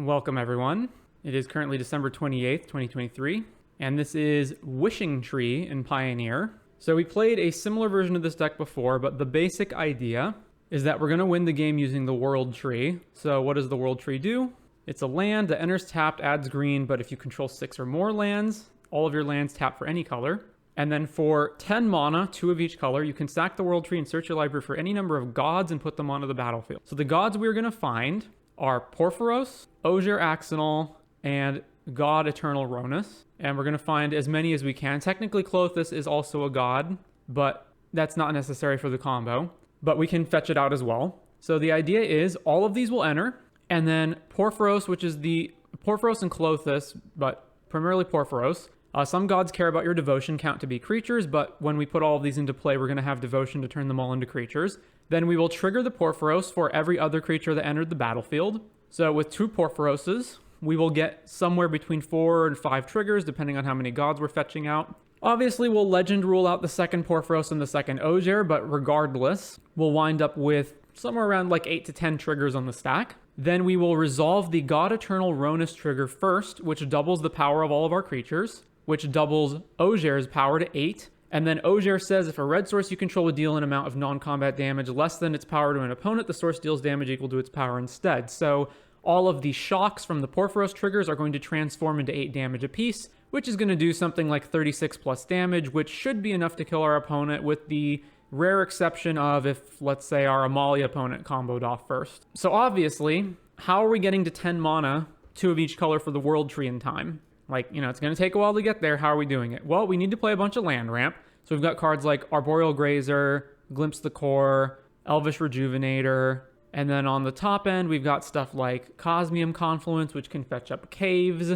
Welcome everyone. It is currently December 28th, 2023, and this is Wishing Tree in Pioneer. So we played a similar version of this deck before, but the basic idea is that we're going to win the game using the World Tree. So what does the World Tree do? It's a land that enters tapped, adds green, but if you control 6 or more lands, all of your lands tap for any color. And then for 10 mana, 2 of each color, you can sack the World Tree and search your library for any number of gods and put them onto the battlefield. So the gods we're going to find are Porphyros, Ogier Axonal, and God Eternal Ronus. And we're going to find as many as we can. Technically, Klothys is also a god, but that's not necessary for the combo. But we can fetch it out as well. So the idea is all of these will enter, and then Porphyros, which is the Porphyros and Klothys, but primarily Porphyros. Some gods care about your devotion count to be creatures, but when we put all of these into play, we're going to have devotion to turn them all into creatures. Then we will trigger the Porphyros for every other creature that entered the battlefield. So with 2 Porphyroses, we will get somewhere between 4 and 5 triggers, depending on how many gods we're fetching out. Obviously, we'll legend rule out the second Porphyros and the second Ogier, but regardless, we'll wind up with somewhere around like 8 to 10 triggers on the stack. Then we will resolve the God Eternal Ronus trigger first, which doubles the power of all of our creatures, which doubles Ogier's power to 8. And then Ogier says if a red source you control would deal an amount of non-combat damage less than its power to an opponent, the source deals damage equal to its power instead. So all of the shocks from the Porphyros triggers are going to transform into 8 damage apiece, which is going to do something like 36 plus damage, which should be enough to kill our opponent, with the rare exception of if, let's say, our Amalia opponent comboed off first. So obviously, how are we getting to 10 mana, 2 of each color for the World Tree in time? It's going to take a while to get there. How are we doing it? Well, we need to play a bunch of land ramp. So we've got cards like Arboreal Grazer, Glimpse the Core, Elvish Rejuvenator, and then on the top end, we've got stuff like Cosmium Confluence, which can fetch up caves,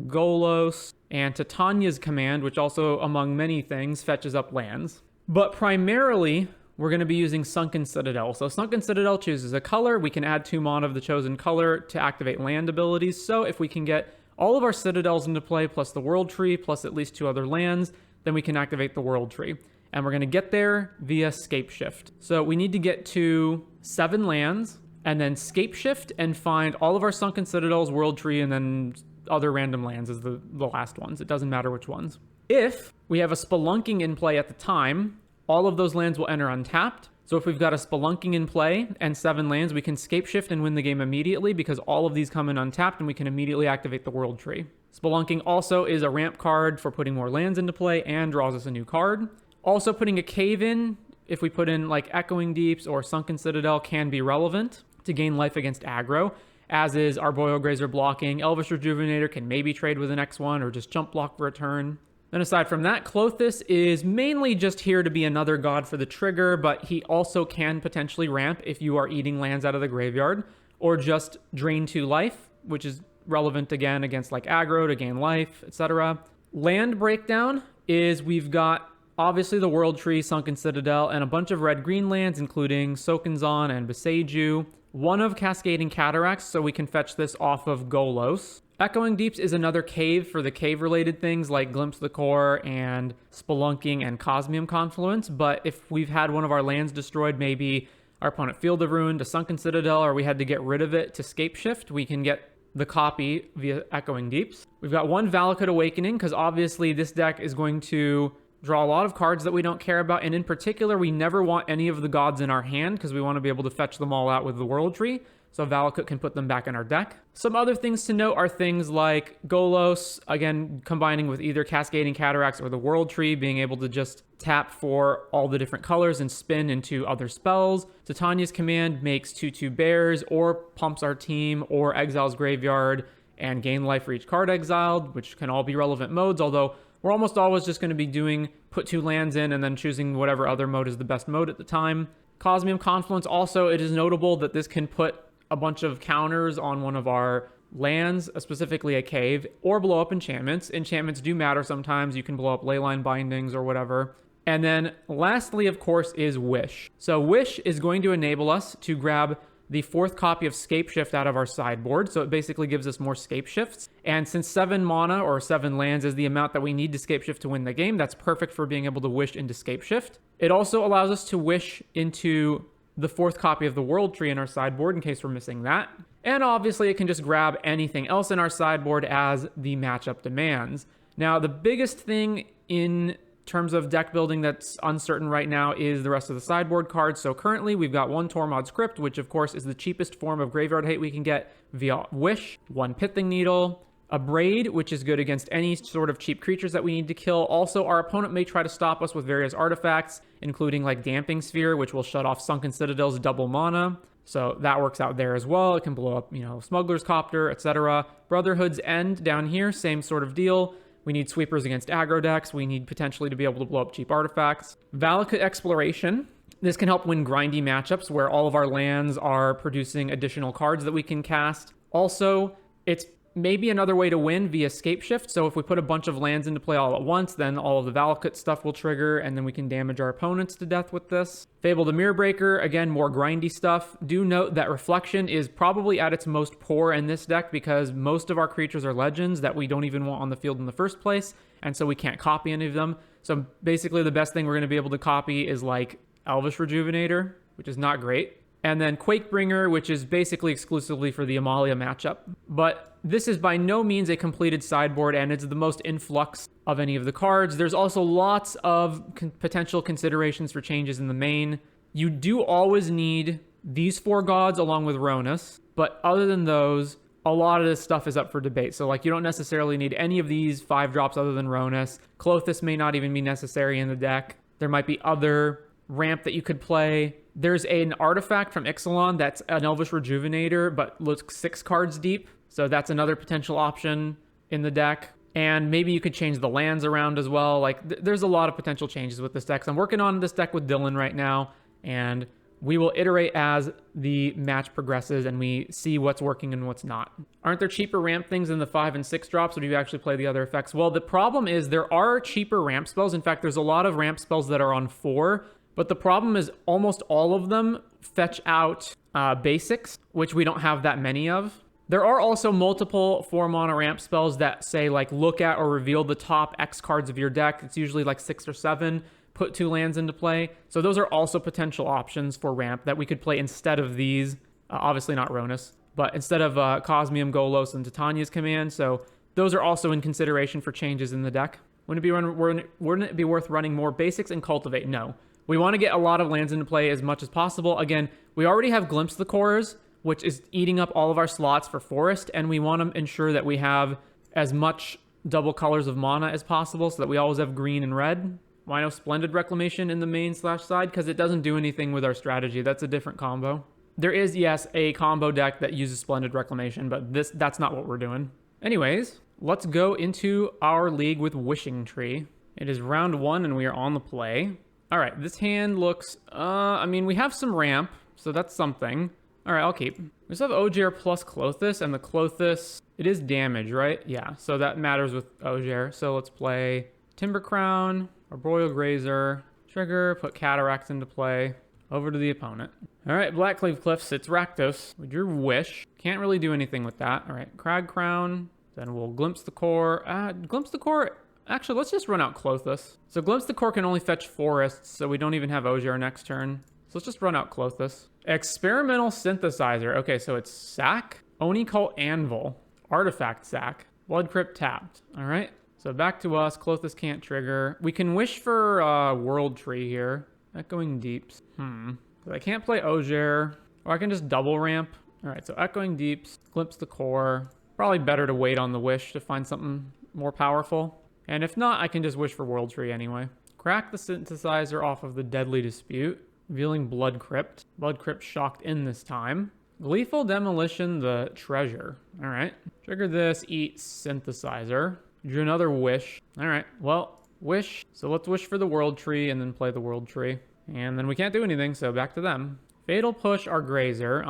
Golos, and Titania's Command, which also, among many things, fetches up lands. But primarily, we're going to be using Sunken Citadel. So Sunken Citadel chooses a color. We can add 2 mana of the chosen color to activate land abilities. So if we can get all of our Citadels into play, plus the World Tree, plus at least 2 other lands, then we can activate the World Tree. And we're going to get there via Scape Shift. So we need to get to 7 lands, and then Scape Shift and find all of our Sunken Citadels, World Tree, and then other random lands as the last ones. It doesn't matter which ones. If we have a Spelunking in play at the time, all of those lands will enter untapped. So if we've got a Spelunking in play and 7 lands, we can Scape Shift and win the game immediately because all of these come in untapped and we can immediately activate the World Tree. Spelunking also is a ramp card for putting more lands into play and draws us a new card. Also, putting a cave in, if we put in like Echoing Deeps or Sunken Citadel, can be relevant to gain life against aggro, as is Arboreal Grazer blocking. Elvish Rejuvenator can maybe trade with an X1 or just jump block for a turn. Then aside from that, Klothys is mainly just here to be another god for the trigger, but he also can potentially ramp if you are eating lands out of the graveyard, or just drain 2 life, which is relevant again against like aggro to gain life, etc. Land breakdown is we've got obviously the World Tree, Sunken Citadel, and a bunch of red-green lands, including Sokenzan and Beseiju. 1 of Cascading Cataracts, so we can fetch this off of Golos. Echoing Deeps is another cave for the cave-related things like Glimpse the Core and Spelunking and Cosmium Confluence, but if we've had one of our lands destroyed, maybe our opponent Field of Ruin to Sunken Citadel, or we had to get rid of it to Scape Shift, we can get the copy via Echoing Deeps. We've got 1 Valakut Awakening, because obviously this deck is going to draw a lot of cards that we don't care about, and in particular, we never want any of the gods in our hand because we want to be able to fetch them all out with the World Tree, so Valakut can put them back in our deck. Some other things to note are things like Golos, again, combining with either Cascading Cataracts or the World Tree, being able to just tap for all the different colors and spin into other spells. Titania's Command makes 2/2 bears, or pumps our team, or exiles graveyard, and gain life for each card exiled, which can all be relevant modes, although we're almost always just going to be doing put 2 lands in and then choosing whatever other mode is the best mode at the time. Cosmium Confluence also, it is notable that this can put a bunch of counters on one of our lands, specifically a cave, or blow up enchantments. Enchantments do matter sometimes. You can blow up Leyline Bindings or whatever. And then lastly, of course, is Wish. So Wish is going to enable us to grab the 4th copy of Scape Shift out of our sideboard, so it basically gives us more Scape Shifts. And since 7 mana or 7 lands is the amount that we need to Scape Shift to win the game, that's perfect for being able to Wish into Scape Shift. It also allows us to Wish into the 4th copy of the World Tree in our sideboard in case we're missing that. And obviously it can just grab anything else in our sideboard as the matchup demands. Now, the biggest thing in terms of deck building that's uncertain right now is the rest of the sideboard cards. So currently we've got one Tormod's Crypt, which of course is the cheapest form of graveyard hate we can get via Wish, one Pithing Needle, a Braid, which is good against any sort of cheap creatures that we need to kill. Also, our opponent may try to stop us with various artifacts, including like Damping Sphere, which will shut off Sunken Citadel's double mana. So that works out there as well. It can blow up, Smuggler's Copter, etc. Brotherhood's End down here, same sort of deal. We need sweepers against aggro decks. We need potentially to be able to blow up cheap artifacts. Valakut Exploration. This can help win grindy matchups where all of our lands are producing additional cards that we can cast. Also, it's maybe another way to win via Scape Shift. So if we put a bunch of lands into play all at once, then all of the Valakut stuff will trigger, and then we can damage our opponents to death with this. Fable the Mirror Breaker, again, more grindy stuff. Do note that Reflection is probably at its most poor in this deck because most of our creatures are legends that we don't even want on the field in the first place, and so we can't copy any of them. So basically the best thing we're going to be able to copy is like Elvish Rejuvenator, which is not great. And then Quakebringer, which is basically exclusively for the Amalia matchup. But this is by no means a completed sideboard, and it's the most influx of any of the cards. There's also lots of potential considerations for changes in the main. You do always need these 4 gods along with Ronus, but other than those, a lot of this stuff is up for debate. So like you don't necessarily need any of these 5 drops other than Ronus. Klothys may not even be necessary in the deck. There might be other ramp that you could play. There's an artifact from Ixalan that's an Elvish Rejuvenator, but looks 6 cards deep. So that's another potential option in the deck. And maybe you could change the lands around as well. Like there's a lot of potential changes with this deck. So I'm working on this deck with Dylan right now, and we will iterate as the match progresses and we see what's working and what's not. Aren't there cheaper ramp things than the 5 and 6 drops? Or do you actually play the other effects? Well, the problem is there are cheaper ramp spells. In fact, there's a lot of ramp spells that are on 4. But the problem is almost all of them fetch out basics, which we don't have that many of. There are also multiple 4-mana ramp spells that say like look at or reveal the top X cards of your deck. It's usually like 6 or 7. Put 2 lands into play. So those are also potential options for ramp that we could play instead of these. Obviously not Ronus, but instead of Cosmium, Golos, and Titania's Command. So those are also in consideration for changes in the deck. Wouldn't it be worth running more basics and Cultivate? No. We want to get a lot of lands into play as much as possible. Again, we already have Glimpse the Cores, which is eating up all of our slots for Forest, and we want to ensure that we have as much double colors of mana as possible so that we always have green and red. Why no Splendid Reclamation in the main/side? Because it doesn't do anything with our strategy. That's a different combo. There is, yes, a combo deck that uses Splendid Reclamation, but that's not what we're doing. Anyways, let's go into our league with Wishing Tree. It is round 1 and we are on the play. All right, this hand looks, we have some ramp, so that's something. All right, I'll keep. We just have Ogier plus Klothys, and the Klothys, it is damage, right? Yeah, so that matters with Ogier. So let's play Timber Crown, Arboreal Grazer, trigger, put Cataracts into play, over to the opponent. All right, Blackcleave Cliffs, it's Rakdos. We drew Wish. Can't really do anything with that. All right, Crag Crown, then we'll Glimpse the Core. Glimpse the Core... Actually, let's just run out Klothys. So Glimpse the Core can only fetch forests, so we don't even have Ogier next turn. So let's just run out Klothys. Experimental Synthesizer. Okay, so it's Sack, Oni Cult Anvil, Artifact Sack, Blood Crypt tapped. All right, so back to us. Klothys can't trigger. We can wish for World Tree here. Echoing Deeps. I can't play Ogier, or I can just double ramp. All right, so Echoing Deeps, Glimpse the Core. Probably better to wait on the wish to find something more powerful. And if not, I can just wish for World Tree anyway. Crack the Synthesizer off of the Deadly Dispute, revealing Blood Crypt. Blood Crypt shocked in this time. Gleeful Demolition, the Treasure. All right. Trigger this, eat Synthesizer. Drew another wish. All right, well, wish. So let's wish for the World Tree and then play the World Tree. And then we can't do anything, so back to them. Fatal Push our Grazer.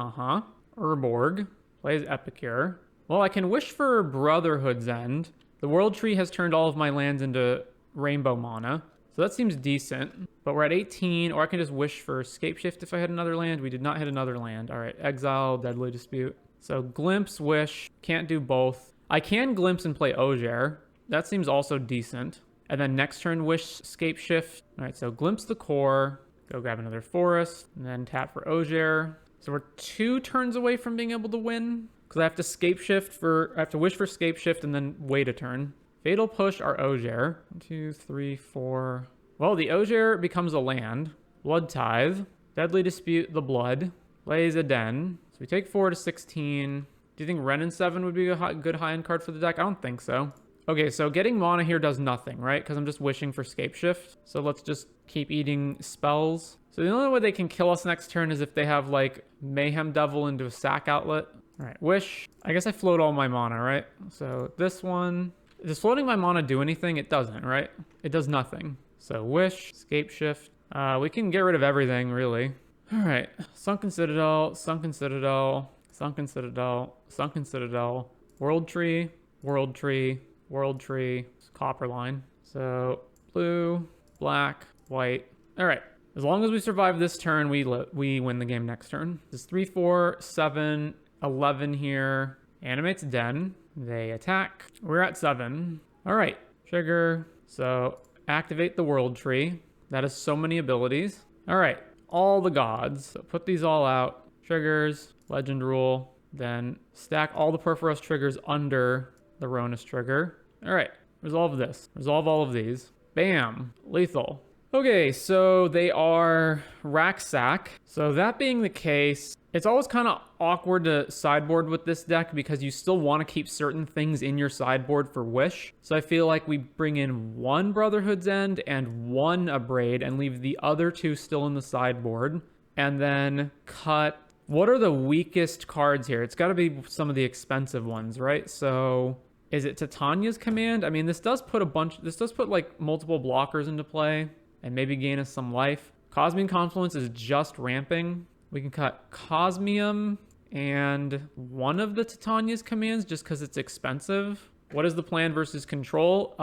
Urborg. Plays Epicure. Well, I can wish for Brotherhood's End. The World Tree has turned all of my lands into rainbow mana, so that seems decent. But we're at 18, or I can just wish for Scape Shift if I had another land. We did not hit another land. All right, Exile, Deadly Dispute. So Glimpse, Wish, can't do both. I can Glimpse and play Ogier. That seems also decent. And then next turn, Wish, Scape Shift. All right, so Glimpse the Core, go grab another Forest, and then tap for Ogier. So we're 2 turns away from being able to win. Because I have to wish for scape shift and then wait a turn. Fatal push our Ogier. 1, 2, 3, 4. Well, the Ogier becomes a land. Blood Tithe. Deadly Dispute the Blood. Blaze a Den. So we take 4 to 16. Do you think Ren and 7 would be a good high-end card for the deck? I don't think so. Okay, so getting mana here does nothing, right? Because I'm just wishing for scape shift. So let's just keep eating spells. So the only way they can kill us next turn is if they have like Mayhem Devil into a sack outlet. All right, wish. I guess I float all my mana, right? So this one, does floating my mana do anything? It doesn't, right? It does nothing. So wish, scape shift. We can get rid of everything, really. All right, Sunken Citadel, Sunken Citadel, Sunken Citadel, Sunken Citadel, World Tree, World Tree, World Tree, Copper Line. So blue, black, white. All right. As long as we survive this turn, we win the game next turn. This is 3, 4, 7, 11 here. Animates Den. They attack. We're at 7. All right. Trigger. So activate the World Tree. That is so many abilities. All right. All the gods. So put these all out. Triggers. Legend Rule. Then stack all the Perforos triggers under the Ronus trigger. All right. Resolve this. Resolve all of these. Bam. Lethal. Okay, so they are rack sack. So that being the case, it's always kind of awkward to sideboard with this deck because you still want to keep certain things in your sideboard for wish. So I feel like we bring in 1 Brotherhood's End and 1 Abrade and leave the other 2 still in the sideboard. And then cut... What are the weakest cards here? It's got to be some of the expensive ones, right? So... Is it Titania's Command? I mean, this does put like multiple blockers into play and maybe gain us some life. Cosmian Confluence is just ramping. We can cut Cosmium and one of the Titania's Commands just because it's expensive. What is the plan versus control?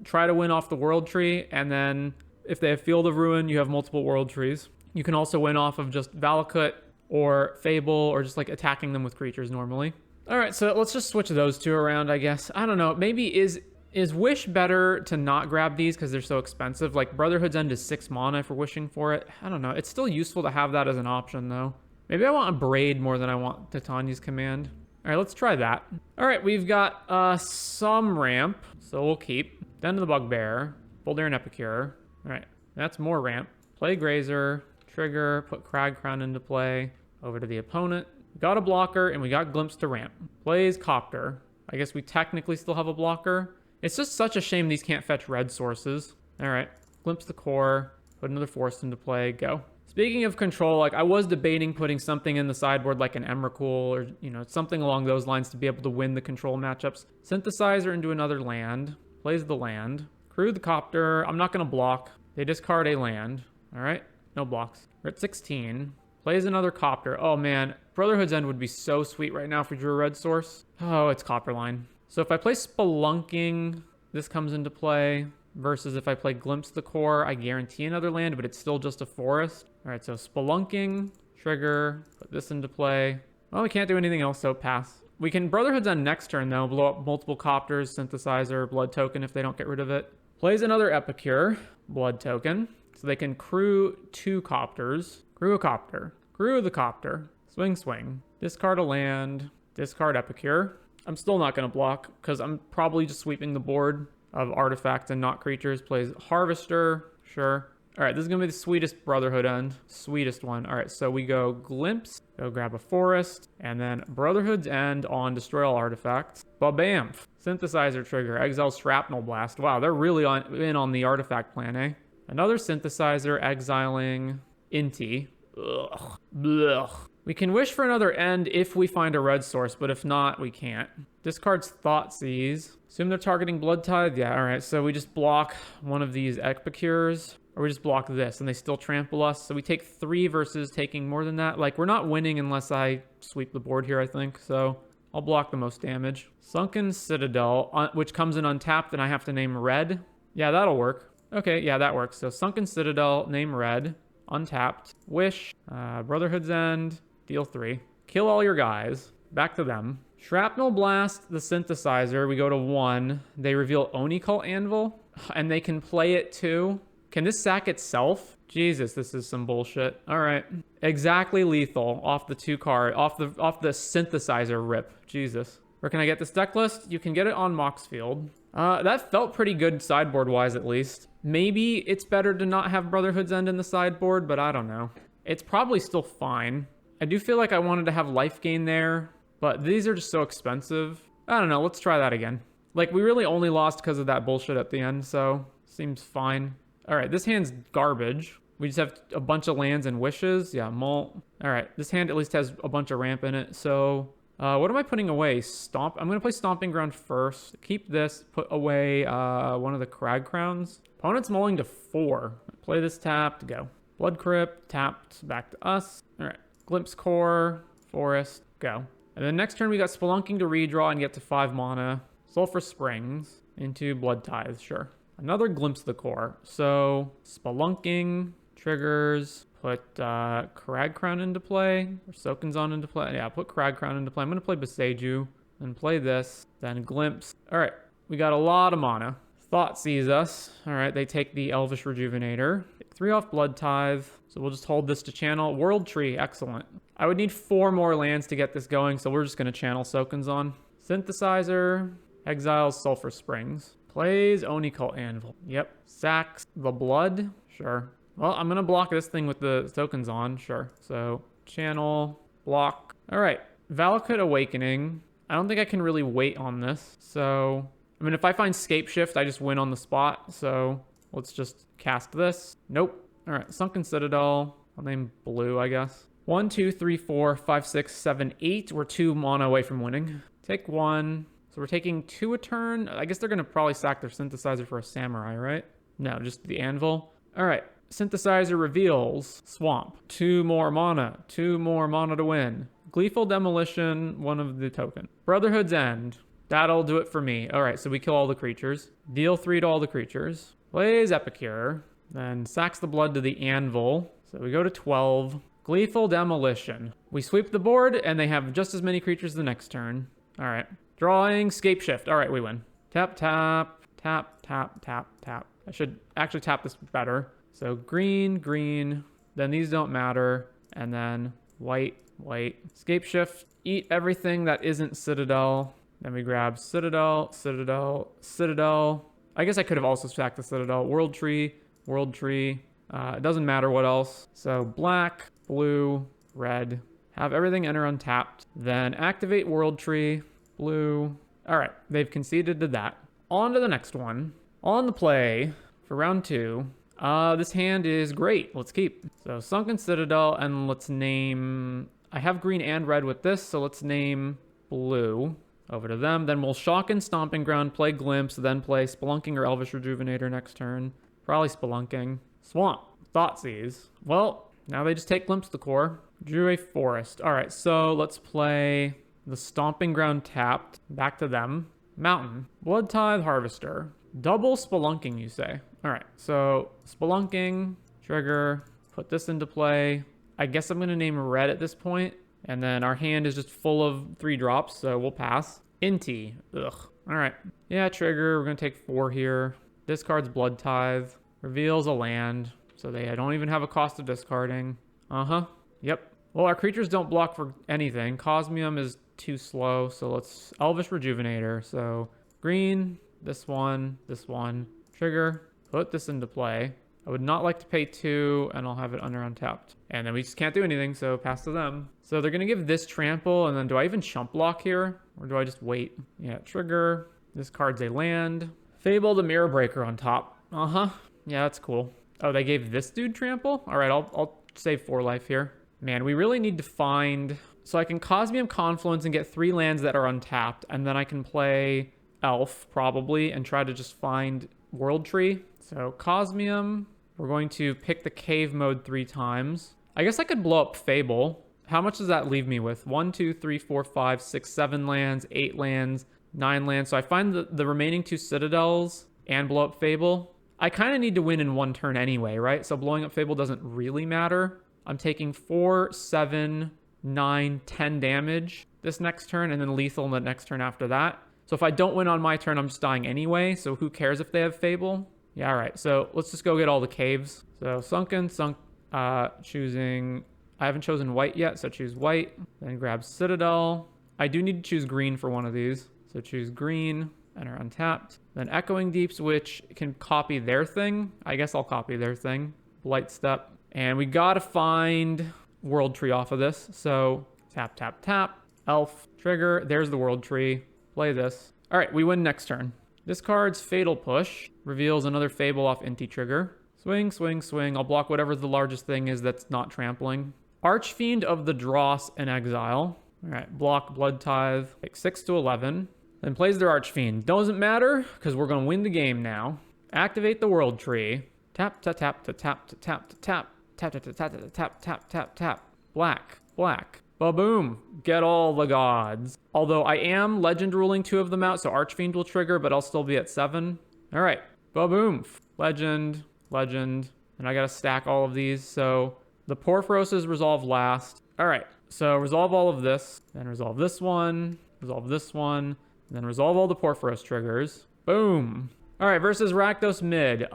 Try to win off the World Tree, and then if they have Field of Ruin, you have multiple World Trees. You can also win off of just Valakut or Fable or just like attacking them with creatures normally. All right, so let's just switch those 2 around, I guess. I don't know. Maybe is Wish better to not grab these because they're so expensive? Like Brotherhood's End is 6 mana if we're wishing for it. I don't know. It's still useful to have that as an option, though. Maybe I want a Braid more than I want Titania's Command. All right, let's try that. All right, we've got some ramp, so we'll keep. Den of the Bugbear, Boulder and Epicure. All right, that's more ramp. Play Grazer, trigger, put Crag Crown into play. Over to the opponent. We got a blocker, and we got Glimpse to ramp. Plays Copter. I guess we technically still have a blocker. It's just such a shame these can't fetch red sources. All right. Glimpse the core. Put another Force into play. Go. Speaking of control, like I was debating putting something in the sideboard like an Emrakul or, you know, something along those lines to be able to win the control matchups. Synthesizer into another land. Plays the land. Crew the Copter. I'm not going to block. They discard a land. All right. No blocks. We're at 16. Plays another Copter. Oh, man. Brotherhood's End would be so sweet right now if we drew a red source. Oh, it's Copperline. So if I play Spelunking, this comes into play. Versus if I play Glimpse the Core, I guarantee another land, but it's still just a forest. All right, so Spelunking, trigger, put this into play. Well, we can't do anything else, so pass. We can Brotherhood's End next turn, though. Blow up multiple Copters, Synthesizer, Blood Token if they don't get rid of it. Plays another Epicure, Blood Token. So they can crew 2 Copters. Crew a Copter. Crew the Copter. Swing, swing. Discard a land. Discard Epicure. I'm still not going to block because I'm probably just sweeping the board of artifacts and not creatures. Plays Harvester. Sure. All right, this is going to be the sweetest Brotherhood End. Sweetest one. All right, so we go Glimpse. Go grab a Forest. And then Brotherhood's End on Destroy All Artifacts. Ba-bamf. Synthesizer trigger. Exile Shrapnel Blast. Wow, they're really in on the artifact plan, eh? Another Synthesizer exiling Inti. Ugh. Blech. We can wish for another end if we find a red source, but if not, we can't. Discards Thoughtseize. Assume they're targeting Blood Tithe? Yeah, alright, so we just block one of these Epicures, or we just block this, and they still trample us. So we take 3 versus taking more than that. Like, we're not winning unless I sweep the board here, I think, so I'll block the most damage. Sunken Citadel, which comes in untapped, and I have to name red. Yeah, that'll work. Okay, yeah, that works. So Sunken Citadel, name red, untapped, wish, Brotherhood's End, deal 3. Kill all your guys. Back to them. Shrapnel Blast the Synthesizer. We go to 1. They reveal Oni Cult Anvil, and they can play it too. Can this sack itself? Jesus, this is some bullshit. All right. Exactly lethal off the off the synthesizer rip. Jesus. Where can I get this deck list? You can get it on Moxfield. That felt pretty good sideboard-wise, at least. Maybe it's better to not have Brotherhood's End in the sideboard, but I don't know. It's probably still fine. I do feel like I wanted to have life gain there, but these are just so expensive. I don't know. Let's try that again. Like, we really only lost because of that bullshit at the end, so seems fine. All right, this hand's garbage. We just have a bunch of lands and wishes. Yeah, mult. All right, this hand at least has a bunch of ramp in it, so... what am I putting away? Stomp. I'm going to play Stomping Ground first. Keep this. Put away one of the Crag Crowns. Opponent's mulling to 4. Play this tapped. Go. Blood Crypt. Tapped. Back to us. All right. Glimpse Core. Forest. Go. And then next turn we got Spelunking to redraw and get to 5 mana. Sulfur Springs into Blood Tithe. Sure. Another Glimpse of the Core. So Spelunking. Triggers. Put Crag Crown into play, or Soken's into play. Yeah, put Crag Crown into play. I'm going to play Beseiju, then play this, then Glimpse. All right, we got a lot of mana. Thought sees us. All right, they take the Elvish Rejuvenator. Take 3 off Blood Tithe, so we'll just hold this to channel. World Tree, excellent. I would need 4 more lands to get this going, so we're just going to channel Soken's on. Synthesizer, exiles Sulfur Springs. Plays Oni Cult Anvil. Yep. Sacks the Blood. Sure. Well, I'm going to block this thing with the tokens on. Sure. So, channel, block. All right. Valakut Awakening. I don't think I can really wait on this. So, I mean, if I find Scape Shift, I just win on the spot. So, let's just cast this. Nope. All right. Sunken Citadel. I'll name blue, I guess. 1, 2, 3, 4, 5, 6, 7, 8. We're 2 mana away from winning. Take 1. So, we're taking 2 a turn. I guess they're going to probably sack their Synthesizer for a Samurai, right? No, just the Anvil. All right. Synthesizer reveals Swamp. 2 more mana. 2 more mana to win. Gleeful Demolition, 1 of the token. Brotherhood's End. That'll do it for me. All right, so we kill all the creatures. Deal 3 to all the creatures. Plays Epicure. Then sacks the blood to the Anvil. So we go to 12. Gleeful Demolition. We sweep the board, and they have just as many creatures the next turn. All right. Drawing Scape Shift. All right, we win. Tap, tap, tap, tap, tap, tap. I should actually tap this better. So green, green, then these don't matter, and then white, white. Scape Shift, eat everything that isn't Citadel. Then we grab Citadel, Citadel, Citadel. I guess I could have also stacked the Citadel. World Tree, World Tree. It doesn't matter what else. So black, blue, red. Have everything enter untapped. Then activate World Tree, blue. All right, they've conceded to that. On to the next one. On the play for round 2. This hand is great. Let's keep. So Sunken Citadel, and let's name... I have green and red with this, so let's name blue. Over to them. Then we'll Shock and Stomping Ground, play Glimpse, then play Spelunking or Elvish Rejuvenator next turn. Probably Spelunking. Swamp. Thoughtseize. Well, now they just take Glimpse the Core. Drew a Forest. All right, so let's play the Stomping Ground tapped. Back to them. Mountain. Blood Tithe Harvester. Double Spelunking, you say? All right, so Spelunking, trigger, put this into play. I guess I'm going to name red at this point, and then our hand is just full of 3 drops, so we'll pass. Inti, ugh. All right, yeah, trigger, we're going to take 4 here. Discards Blood Tithe, reveals a land, so they don't even have a cost of discarding. Yep. Well, our creatures don't block for anything. Cosmium is too slow, so let's Elvish Rejuvenator. So green, this one, trigger. Put this into play. I would not like to pay 2, and I'll have it under untapped. And then we just can't do anything, so pass to them. So they're going to give this trample, and then do I even chump block here? Or do I just wait? Yeah, trigger. This card's a land. Fable the Mirror Breaker on top. Yeah, that's cool. Oh, they gave this dude trample? All right, I'll save 4 life here. Man, we really need to find... So I can Cosmium Confluence and get 3 lands that are untapped, and then I can play Elf, probably, and try to just find World Tree. So Cosmium, we're going to pick the cave mode 3 times. I guess I could blow up Fable. How much does that leave me with? 1, 2, 3, 4, 5, 6, 7 lands, 8 lands, 9 lands. So I find the remaining 2 Citadels and blow up Fable. I kind of need to win in 1 turn anyway, right? So blowing up Fable doesn't really matter. I'm taking 4, 7, 9, 10 damage this next turn, and then lethal in the next turn after that. So if I don't win on my turn, I'm just dying anyway. So who cares if they have Fable? Yeah, all right. So let's just go get all the caves. So sunken, choosing... I haven't chosen white yet, so choose white. Then grab Citadel. I do need to choose green for one of these. So choose green, enter untapped. Then Echoing Deeps, which can copy their thing. I guess I'll copy their thing. Blight Step. And we gotta find World Tree off of this. So tap, tap, tap. Elf, trigger. There's the World Tree. Play this. All right, we win next turn. This card's Fatal Push reveals another Fable off Inti trigger. Swing, swing, swing. I'll block whatever the largest thing is that's not trampling. Archfiend of the Dross in exile. All right, block Blood Tithe. Take 6 to 11. Then plays their Archfiend. Doesn't matter, because we're going to win the game now. Activate the World Tree. Tap, tap, tap, tap, tap, tap, tap, tap, tap, tap, tap, tap, tap, tap, tap, tap. Black, black. Ba-boom. Get all the gods. Although I am legend ruling 2 of them out, so Archfiend will trigger, but I'll still be at 7. All right. Ba-boom. Legend, legend. And I got to stack all of these, so... The Porphyroses resolve last. All right, so resolve all of this, then resolve this one, and then resolve all the Porphyros triggers. Boom. All right, versus Rakdos mid.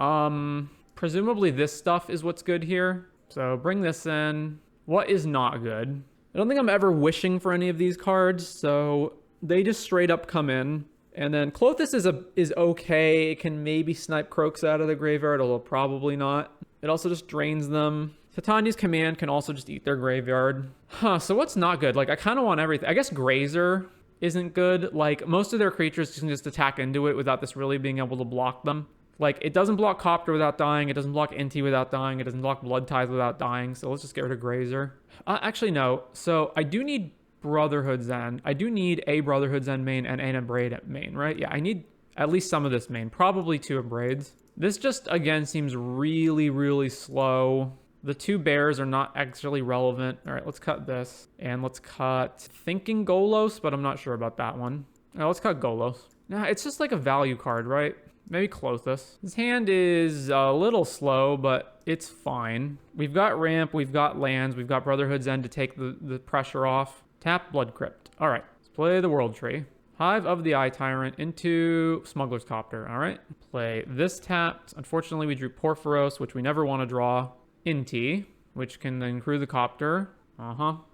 Presumably this stuff is what's good here. So bring this in. What is not good? I don't think I'm ever wishing for any of these cards, so they just straight up come in. And then Klothys is okay. It can maybe snipe Croaks out of the graveyard, although probably not. It also just drains them. Titania's Command can also just eat their graveyard. Huh, so what's not good? Like, I kind of want everything. I guess Grazer isn't good. Like, most of their creatures can just attack into it without this really being able to block them. Like, it doesn't block Copter without dying. It doesn't block Inti without dying. It doesn't block Blood Tithe without dying. So let's just get rid of Grazer. Actually, no. So I do need Brotherhood's End. I do need a Brotherhood's End main and an Abrade main, right? Yeah, I need at least some of this main. Probably 2 Abrades. This just, again, seems really, really slow. The 2 bears are not actually relevant. All right, let's cut this. And let's cut Thinking Golos, but I'm not sure about that one. All right, let's cut Golos. Nah, it's just like a value card, right? Maybe Klothys. His hand is a little slow, but it's fine. We've got ramp, we've got lands, we've got Brotherhood's End to take the pressure off. Tap Blood Crypt. All right, let's play the World Tree. Hive of the Eye Tyrant into Smuggler's Copter. All right, play this tapped. Unfortunately, we drew Porphyros, which we never want to draw. Inti, which can then crew the Copter.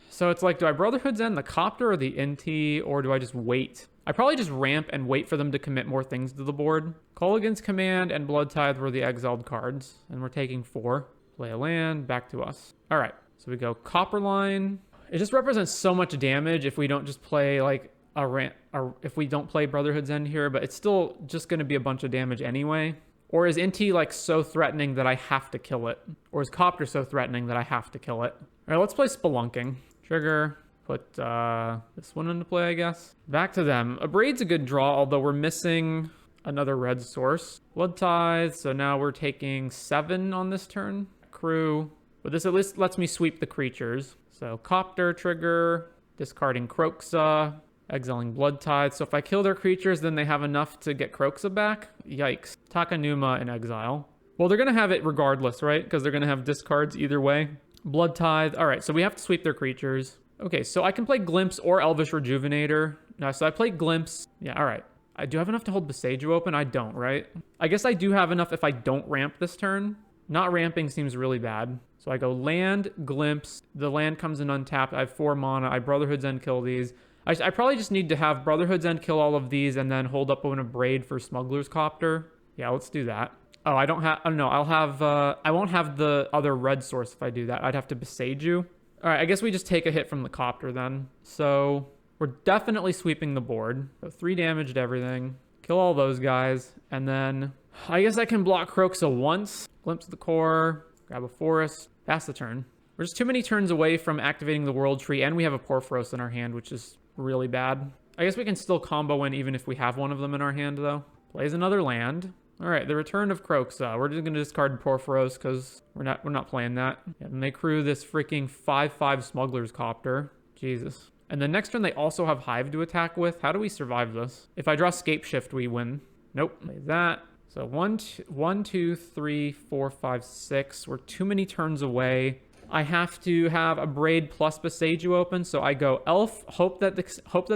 So it's like, do I Brotherhood's End the Copter or the Inti, or do I just wait? I probably just ramp and wait for them to commit more things to the board. Kolaghan's Command and Blood Tithe were the exiled cards, and we're taking 4. Play a land, back to us. All right, so we go Copperline. It just represents so much damage if we don't just play like a ramp, or if we don't play Brotherhood's End here, but it's still just going to be a bunch of damage anyway. Or is Inti like so threatening that I have to kill it? Or is Copter so threatening that I have to kill it? All right, let's play Spelunking. Trigger, put this one into play, I guess. Back to them. Abrade's a good draw, although we're missing another red source. Blood Tithe, so now we're taking 7 on this turn. Crew, but this at least lets me sweep the creatures. So Copter, trigger, discarding Croxa, exiling Blood Tithe. So if I kill their creatures, then they have enough to get Croxa back. Yikes. Takanuma in exile. Well, they're going to have it regardless, right? Because they're going to have discards either way. Blood Tithe. All right, so we have to sweep their creatures. Okay, so I can play Glimpse or Elvish Rejuvenator. No, so I play Glimpse. Yeah, all right. I do have enough to hold Besaidu open. I don't, right? I guess I do have enough if I don't ramp this turn. Not ramping seems really bad. So I go land, Glimpse. The land comes in untapped. I have 4 mana. I Brotherhood's End kill these. I probably just need to have Brotherhood's End kill all of these and then hold up on a Abrade for Smuggler's Copter. Yeah, let's do that. Oh, I don't have... Oh, no, I'll have... I won't have the other red source if I do that. I'd have to Besaidu. All right, I guess we just take a hit from the Copter then. So we're definitely sweeping the board. So 3 damage to everything. Kill all those guys. And then I guess I can block Croxa once. Glimpse the core. Grab a forest. Pass the turn. We're just too many turns away from activating the World Tree, and we have a Porphyros in our hand, which is really bad. I guess we can still combo in even if we have one of them in our hand, though. Plays another land. All right, the return of Croxa. We're just gonna discard Porphyros because we're not playing that. Yeah, and they crew this freaking 5/5 Smuggler's Copter. Jesus. And the next turn they also have Hive to attack with. How do we survive this? If I draw Scape Shift, we win. Nope. Play that. So 1, 2, 3, 4, 5, 6. We're too many turns away. I have to have Abrade plus Besaidu open, so I go Elf, hope that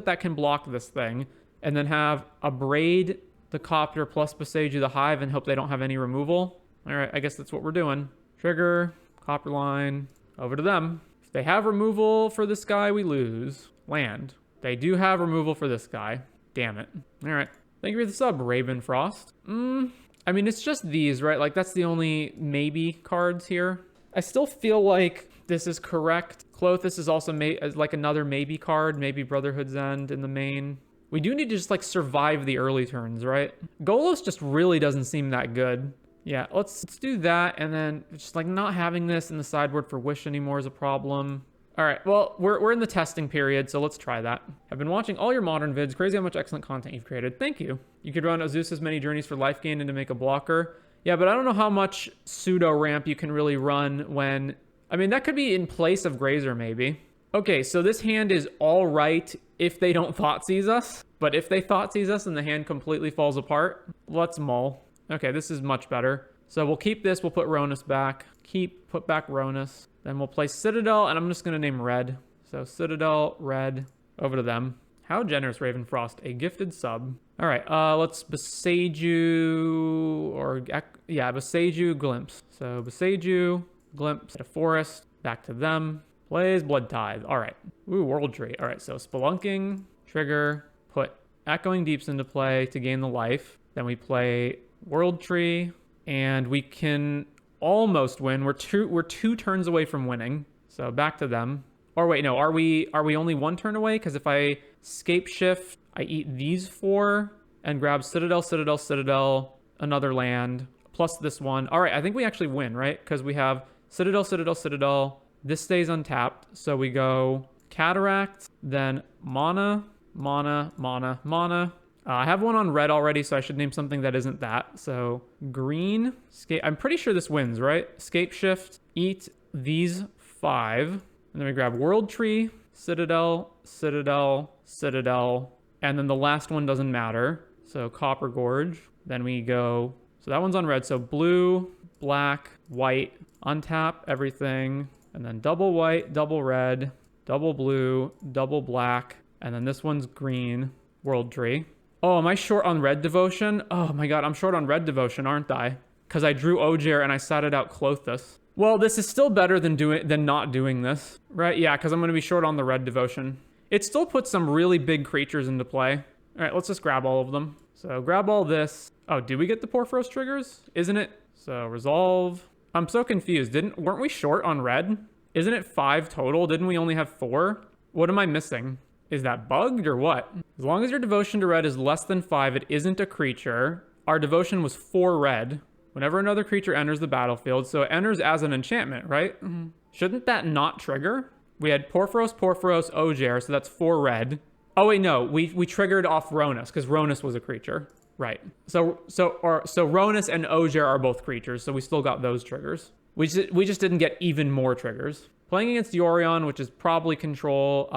that can block this thing, and then have Abrade the Copter plus Besage the Hive and hope they don't have any removal. All right, I guess that's what we're doing. Trigger, Copper Line, over to them. If they have removal for this guy, we lose. Land. They do have removal for this guy. Damn it. All right. Thank you for the sub, Ravenfrost. I mean, it's just these, right? Like, that's the only maybe cards here. I still feel like this is correct. Clothis is also like another maybe card. Maybe Brotherhood's End in the main. We do need to just, like, survive the early turns, right? Golos just really doesn't seem that good. Yeah, let's do that, and then just, like, not having this in the sideboard for Wish anymore is a problem. All right, well, we're in the testing period, so let's try that. I've been watching all your modern vids. Crazy how much excellent content you've created. Thank you. You could run Azusa's many journeys for life gain and to make a blocker. Yeah, but I don't know how much pseudo ramp you can really run when... I mean, that could be in place of Grazer, maybe. Okay, so this hand is all right if they don't Thoughtseize us. But if they Thoughtseize us and the hand completely falls apart, let's mull. Okay, this is much better. So we'll keep this. We'll put Ronus back. Put back Ronus. Then we'll play Citadel, and I'm just going to name red. So Citadel, red, over to them. How generous, Ravenfrost. A gifted sub. All right, let's Beseiju, or, yeah, Beseiju, Glimpse. So Beseiju, Glimpse, a forest, back to them. Plays Blood Tithe. All right. Ooh, World Tree. All right, so Spelunking, trigger, put Echoing Deeps into play to gain the life. Then we play World Tree, and we can almost win. We're two turns away from winning. So back to them. Or wait, no, are we only one turn away? Because if I Scape Shift, I eat these 4 and grab Citadel, Citadel, Citadel, another land, plus this one. All right, I think we actually win, right? Because we have Citadel, Citadel, Citadel. This stays untapped. So we go Cataract, then Mana, Mana, Mana, Mana. I have one on red already, so I should name something that isn't that. So green, I'm pretty sure this wins, right? Scape Shift, eat these 5. And then we grab World Tree, Citadel, Citadel, Citadel. And then the last one doesn't matter. So Copper Gorge. Then we go, so that one's on red. So blue, black, white, untap everything. And then double white, double red, double blue, double black. And then this one's green, World Tree. Oh, am I short on Red Devotion? Oh my god, I'm short on Red Devotion, aren't I? Because I drew Ojer and I satted out Clothis. Well, this is still better than not doing this, right? Yeah, because I'm going to be short on the Red Devotion. It still puts some really big creatures into play. All right, let's just grab all of them. So grab all this. Oh, did we get the Porphyros triggers? Isn't it? So resolve. I'm so confused. Weren't we short on red? Isn't it 5 total? Didn't we only have 4? What am I missing? Is that bugged or what? As long as your devotion to red is less than 5, it isn't a creature. Our devotion was 4 red. Whenever another creature enters the battlefield, so it enters as an enchantment, right? Shouldn't that not trigger? We had Porphyros, Ojer, so that's 4 red. Oh wait, no, we triggered off Ronus because Ronus was a creature, right? So Ronus and Ojer are both creatures, so we still got those triggers. We just didn't get even more triggers. Playing against Yorion, which is probably control.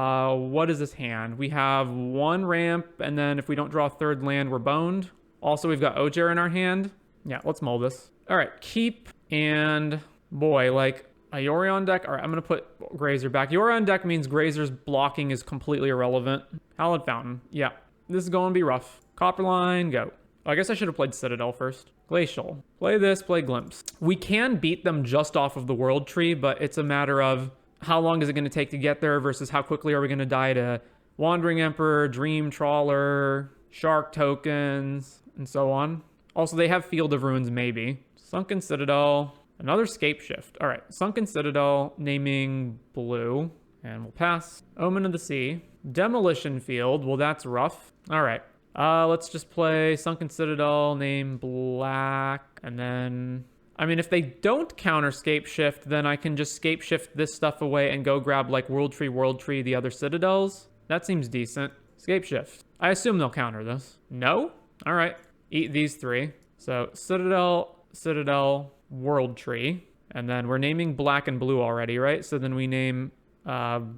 What is this hand? We have 1 ramp, and then if we don't draw a 3rd land, we're boned. Also, we've got Ojer in our hand. Yeah, let's mull this. All right, keep, and boy, like a Yorion deck. All right, I'm going to put Grazer back. Yorion deck means Grazer's blocking is completely irrelevant. Hallowed Fountain. Yeah, this is going to be rough. Copperline, go. Oh, I guess I should have played Citadel first. Glacial. Play this, play Glimpse. We can beat them just off of the World Tree, but it's a matter of how long is it going to take to get there versus how quickly are we going to die to Wandering Emperor, Dream Trawler, Shark tokens, and so on. Also, they have Field of Ruins, maybe. Sunken Citadel. Another Scape Shift. All right, Sunken Citadel, naming blue. And we'll pass. Omen of the Sea. Demolition Field. Well, that's rough. All right. Let's just play Sunken Citadel, name black, and then... I mean, if they don't counter Scape Shift, then I can just Scape Shift this stuff away and go grab, like, World Tree, the other Citadels. That seems decent. Scape Shift. I assume they'll counter this. No? All right. Eat these 3. So, Citadel, Citadel, World Tree. And then we're naming black and blue already, right? So then we name...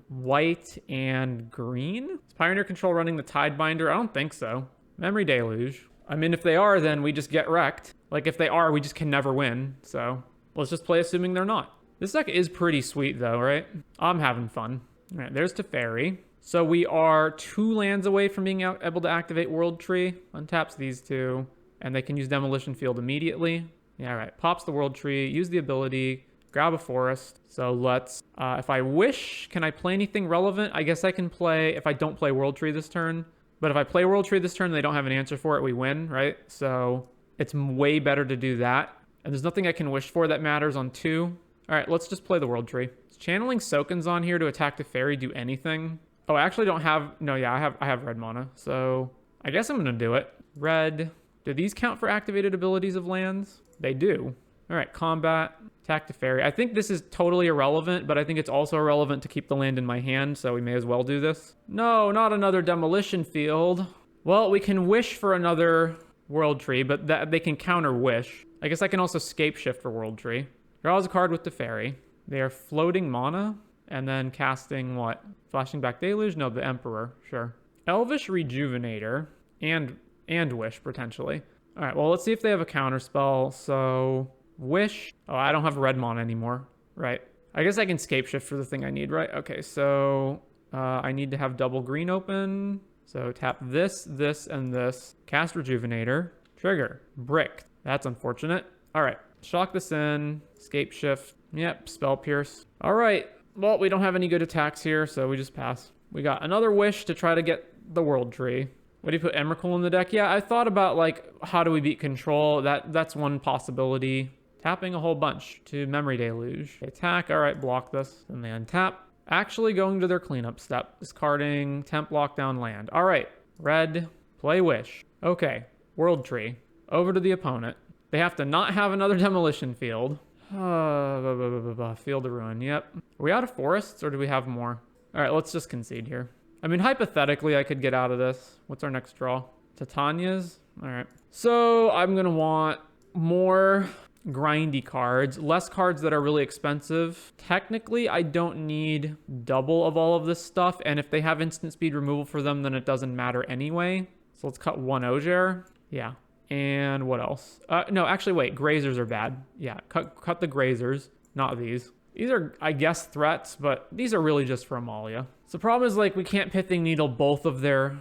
white and green? Is Pioneer Control running the Tidebinder? I don't think so. Memory Deluge. I mean, if they are, then we just get wrecked. Like, if they are, we just can never win. So, let's just play assuming they're not. This deck is pretty sweet, though, right? I'm having fun. All right, there's Teferi. So we are 2 lands away from being able to activate World Tree. Untaps these 2, and they can use Demolition Field immediately. Yeah, all right. Pops the World Tree, use the ability, grab a forest. So let's, if I wish, can I play anything relevant? I guess I can play, if I don't play World Tree this turn. But if I play World Tree this turn, they don't have an answer for it, we win, right? So it's way better to do that. And there's nothing I can wish for that matters on 2. All right, let's just play the World Tree. Is channeling Soken's on here to attack the fairy do anything? Oh, I actually don't have... No, yeah, I have red mana. So I guess I'm going to do it. Red. Do these count for activated abilities of lands? They do. All right, combat. Attack the fairy. I think this is totally irrelevant, but I think it's also irrelevant to keep the land in my hand, so we may as well do this. No, not another demolition field. Well, we can wish for another World Tree, but they can counter wish. I guess I can also scape shift for World Tree. Draws a card with the fairy. They are floating mana. And then casting what? Flashing back Deluge? No, the Emperor. Sure. Elvish Rejuvenator and Wish, potentially. All right, well, let's see if they have a counter spell. So, Wish. Oh, I don't have red mana anymore. Right. I guess I can scape shift for the thing I need, right? Okay, so I need to have double green open. So tap this, this, and this. Cast Rejuvenator. Trigger. Brick. That's unfortunate. All right. Shock this in. Scape shift. Yep, Spell Pierce. All right. Well, we don't have any good attacks here, so we just pass. We got another wish to try to get the World Tree. What do you put Emrakul in the deck? Yeah, I thought about, like, how do we beat control? That's one possibility. Tapping a whole bunch to Memory Deluge. They attack. All right, block this. Then they untap. Actually going to their cleanup step. Discarding Temp Lockdown land. All right, red. Play Wish. Okay, World Tree. Over to the opponent. They have to not have another demolition field. Field of Ruin, yep. Are we out of forests, or do we have more? All right, let's just concede here. I mean, hypothetically, I could get out of this. What's our next draw? Titania's? All right. So I'm going to want more grindy cards, less cards that are really expensive. Technically, I don't need double of all of this stuff, and if they have instant speed removal for them, then it doesn't matter anyway. So let's cut 1 Ogier. Yeah. And what else? No, actually, wait. Grazers are bad. Yeah, cut the grazers, not these. These are, I guess, threats, but these are really just for Amalia. So the problem is, like, we can't Pithing Needle both of their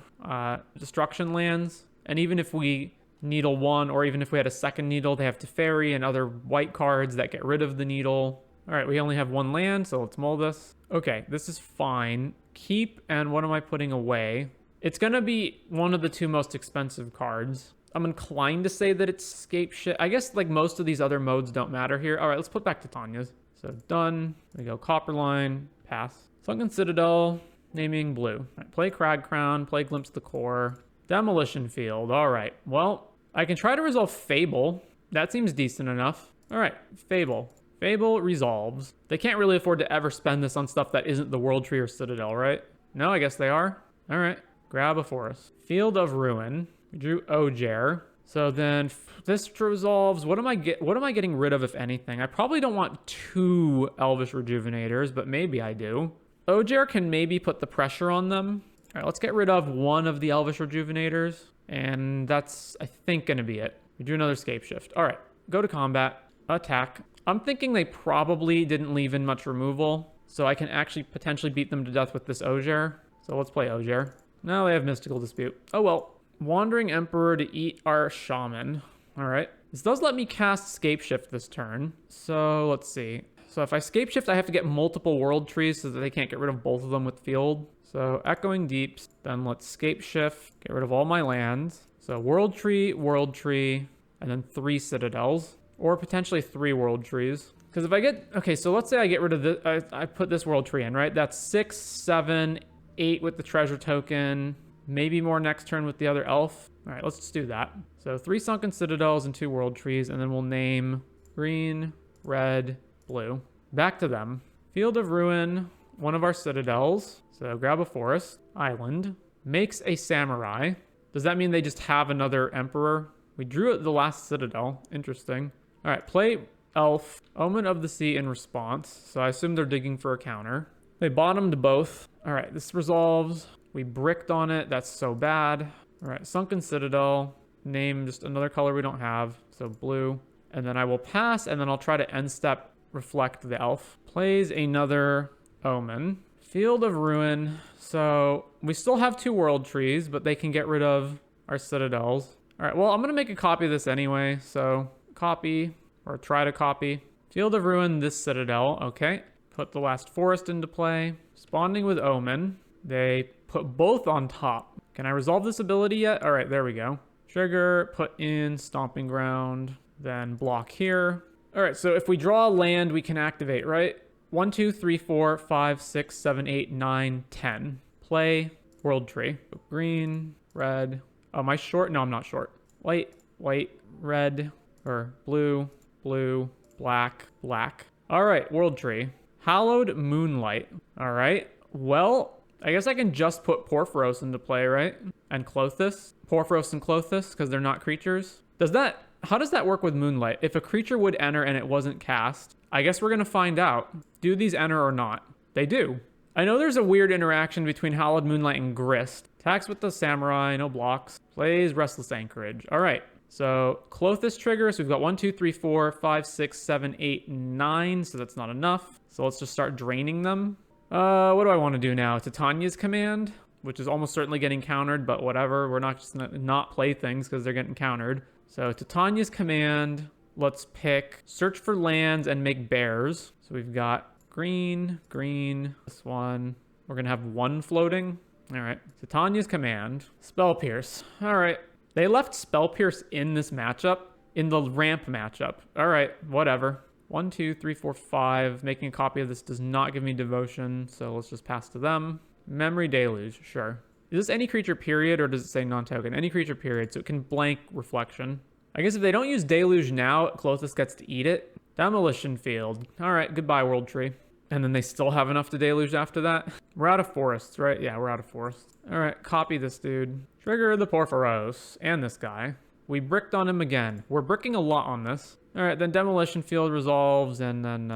destruction lands. And even if we Needle one, or even if we had a second Needle, they have Teferi and other white cards that get rid of the Needle. All right, we only have 1 land, so let's mull this. Okay, this is fine. Keep, and what am I putting away? It's going to be one of the 2 most expensive cards. I'm inclined to say that it's Scape Shift. I guess, like, most of these other modes don't matter here. All right, let's put back Titania's. So done. There we go. Copperline. Pass. Sunken Citadel. Naming blue. All right, play Crag Crown. Play Glimpse the Core. Demolition Field. All right. Well, I can try to resolve Fable. That seems decent enough. All right. Fable. Fable resolves. They can't really afford to ever spend this on stuff that isn't the World Tree or Citadel, right? No, I guess they are. All right. Grab a forest. Field of Ruin. We drew Ogier. So then this resolves. What am I getting rid of, if anything? I probably don't want 2 Elvish Rejuvenators, but maybe I do. Ogier can maybe put the pressure on them. All right, let's get rid of 1 of the Elvish Rejuvenators. And that's, I think, going to be it. We do another Scape Shift. All right, go to combat. Attack. I'm thinking they probably didn't leave in much removal, so I can actually potentially beat them to death with this Ogier. So let's play Ogier. No, they have Mystical Dispute. Oh, well. Wandering Emperor to eat our Shaman. All right. This does let me cast Scape Shift this turn. So let's see. So if I Scape Shift, I have to get multiple World Trees so that they can't get rid of both of them with Field. So Echoing Deeps. Then let's Scape Shift. Get rid of all my lands. So World Tree, and then 3 Citadels. Or potentially 3 World Trees. Because if I get... Okay, so let's say I get rid of this... I put this World Tree in, right? That's 6, 7, 8 with the treasure token... Maybe more next turn with the other elf. All right, let's just do that. So 3 Sunken Citadels and 2 World Trees, and then we'll name green, red, blue. Back to them. Field of Ruin, one of our Citadels. So grab a forest. Island. Makes a Samurai. Does that mean they just have another Emperor? We drew it the last Citadel. Interesting. All right, play Elf. Omen of the Sea in response. So I assume they're digging for a counter. They bottomed both. All right, this resolves. We bricked on it. That's so bad. All right, Sunken Citadel. Name just another color we don't have. So blue. And then I will pass, and then I'll try to end step reflect the elf. Plays another Omen. Field of Ruin. So we still have 2 world trees, but they can get rid of our citadels. All right, well, I'm going to make a copy of this anyway. So copy, or try to copy. Field of Ruin, this citadel. Okay. Put the last forest into play. Spawning with Omen. They put both on top. Can I resolve this ability yet? All right, there we go. Trigger, put in Stomping Ground, then block here. All right, so if we draw a land, we can activate, right? 1, 2, 3, 4, 5, 6, 7, 8, 9, 10. Play World Tree. Green, red. Oh, am I short? No, I'm not short. White, white, red, or blue, blue, black, black. All right, World Tree. Hallowed Moonlight. All right. Well, I guess I can just put Porphyros into play, right? And Clothis. Porphyros and Clothis, because they're not creatures. How does that work with Moonlight? If a creature would enter and it wasn't cast, I guess we're going to find out. Do these enter or not? They do. I know there's a weird interaction between Hallowed Moonlight and Grist. Attacks with the Samurai, no blocks. Plays Restless Anchorage. All right. So Clothis triggers. We've got 1, 2, 3, 4, 5, 6, 7, 8, 9. So that's not enough. So let's just start draining them. What do I want to do now? Titania's Command, which is almost certainly getting countered, but whatever. We're not just gonna not play things because they're getting countered. So Titania's Command. Let's pick Search for Lands and make bears. So we've got green, green, this one. We're going to have 1 floating. All right. Titania's Command. Spell Pierce. All right. They left Spell Pierce in this matchup, in the ramp matchup. All right. Whatever. 1, 2, 3, 4, 5. Making a copy of this does not give me devotion, so let's just pass to them. Memory Deluge. Sure. Is this any creature period, or does it say non-token? Any creature period, so it can blank Reflection. I guess if they don't use Deluge now, Clothis gets to eat it. Demolition Field. All right, goodbye, World Tree. And then they still have enough to Deluge after that. We're out of forests, right? Yeah, we're out of forests. All right, copy this dude. Trigger the Porphyros and this guy. We bricked on him again. We're bricking a lot on this. All right, then Demolition Field resolves, and then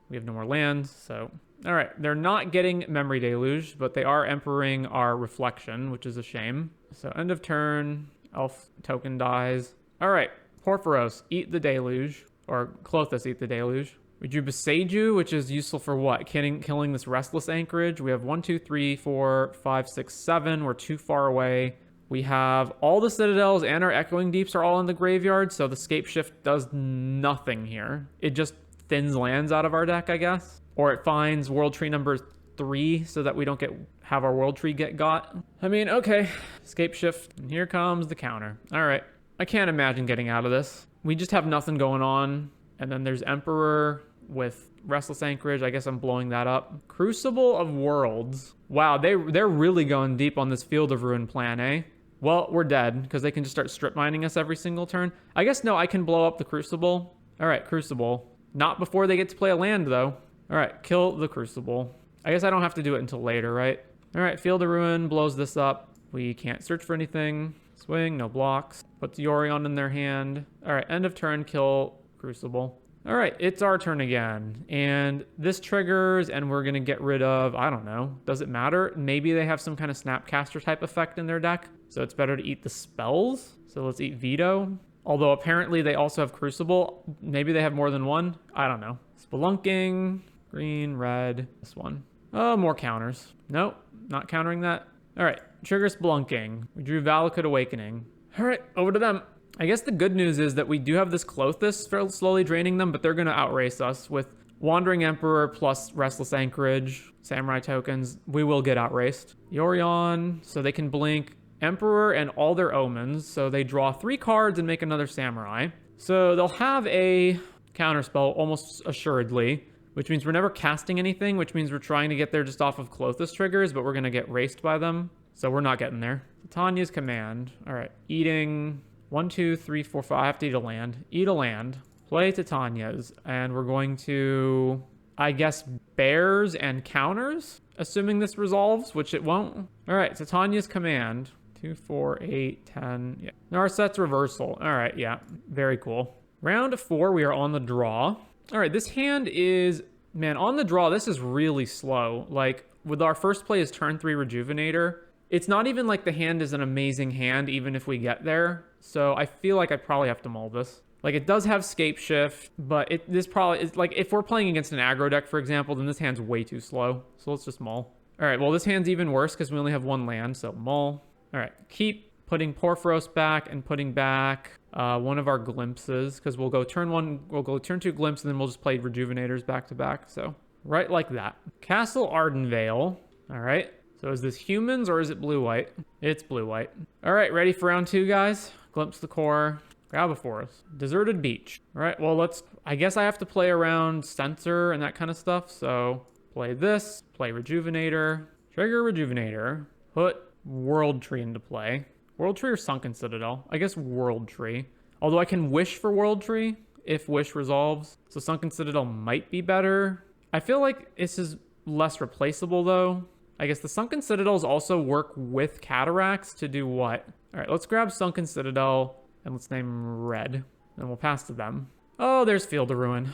we have no more lands, so... All right, they're not getting Memory Deluge, but they are emperoring our Reflection, which is a shame. So end of turn, elf token dies. All right, Porphyros, eat the Deluge, or Clothis, eat the Deluge. We drew Beseiju, which is useful for what? Killing this Restless Anchorage. We have 1, 2, 3, 4, 5, 6, 7. We're too far away. We have all the Citadels and our Echoing Deeps are all in the graveyard, so the Scape Shift does nothing here. It just thins lands out of our deck, I guess. Or it finds World Tree number 3 so that we don't have our World Tree get got. I mean, okay. Scape Shift. And here comes the counter. All right. I can't imagine getting out of this. We just have nothing going on. And then there's Emperor with Restless Anchorage. I guess I'm blowing that up. Crucible of Worlds. Wow, they're really going deep on this Field of Ruin plan, eh? Well, we're dead because they can just start strip mining us every single turn. I guess no, I can blow up the Crucible. All right, Crucible. Not before they get to play a land, though. All right, kill the Crucible. I guess I don't have to do it until later, right? All right, Field of Ruin blows this up. We can't search for anything. Swing, no blocks. Puts Yorion in their hand. All right, end of turn, kill Crucible. All right, it's our turn again. And this triggers, and we're going to get rid of, I don't know. Does it matter? Maybe they have some kind of Snapcaster type effect in their deck. So it's better to eat the spells. So let's eat Veto. Although apparently they also have Crucible. Maybe they have more than one. I don't know. Spelunking. Green, red, this one. Oh, more counters. Nope, not countering that. All right, trigger Spelunking. We drew Valakut Awakening. All right, over to them. I guess the good news is that we do have this Clothis fairly slowly draining them, but they're going to outrace us with Wandering Emperor plus Restless Anchorage, Samurai tokens. We will get outraced. Yorion, so they can blink Emperor and all their omens, so they draw 3 cards and make another Samurai. So they'll have a counterspell almost assuredly, which means we're never casting anything, which means we're trying to get there just off of Clothis triggers, but we're going to get raced by them. So we're not getting there. Titania's Command. All right. Eating 1, 2, 3, 4, 5. I have to eat a land. Eat a land. Play Titania's. And we're going to, I guess, bears and counters, assuming this resolves, which it won't. All right. Titania's Command. 2, 4, 8, 10. Yeah. Narset's Reversal. All right. Yeah. Very cool. Round 4, we are on the draw. All right, this hand is, man, on the draw, this is really slow. Like, with our first play is turn 3 Rejuvenator, it's not even like the hand is an amazing hand, even if we get there. So I feel like I probably have to mull this. Like, it does have Scape Shift, but this probably is, like, if we're playing against an aggro deck, for example, then this hand's way too slow. So let's just mull. All right, well, this hand's even worse because we only have one land, so mull. All right, keep putting Porphyros back and putting back one of our glimpses because we'll go turn one, we'll go turn two glimpse, and then we'll just play Rejuvenators back to back. So right like that. Castle Ardenvale. All right, so is this humans or is it blue-white? It's blue-white. All right, ready for round two, guys? Glimpse the core. Grab a forest. Deserted beach. All right, well, I guess I have to play around Censor and that kind of stuff. So play this, play Rejuvenator, trigger Rejuvenator, put World Tree into play. World Tree or Sunken Citadel? I guess World Tree. Although I can wish for World Tree if wish resolves. So Sunken Citadel might be better. I feel like this is less replaceable though. I guess the Sunken Citadels also work with Cataracts to do what? All right, let's grab Sunken Citadel and let's name red. And we'll pass to them. Oh, there's Field of Ruin.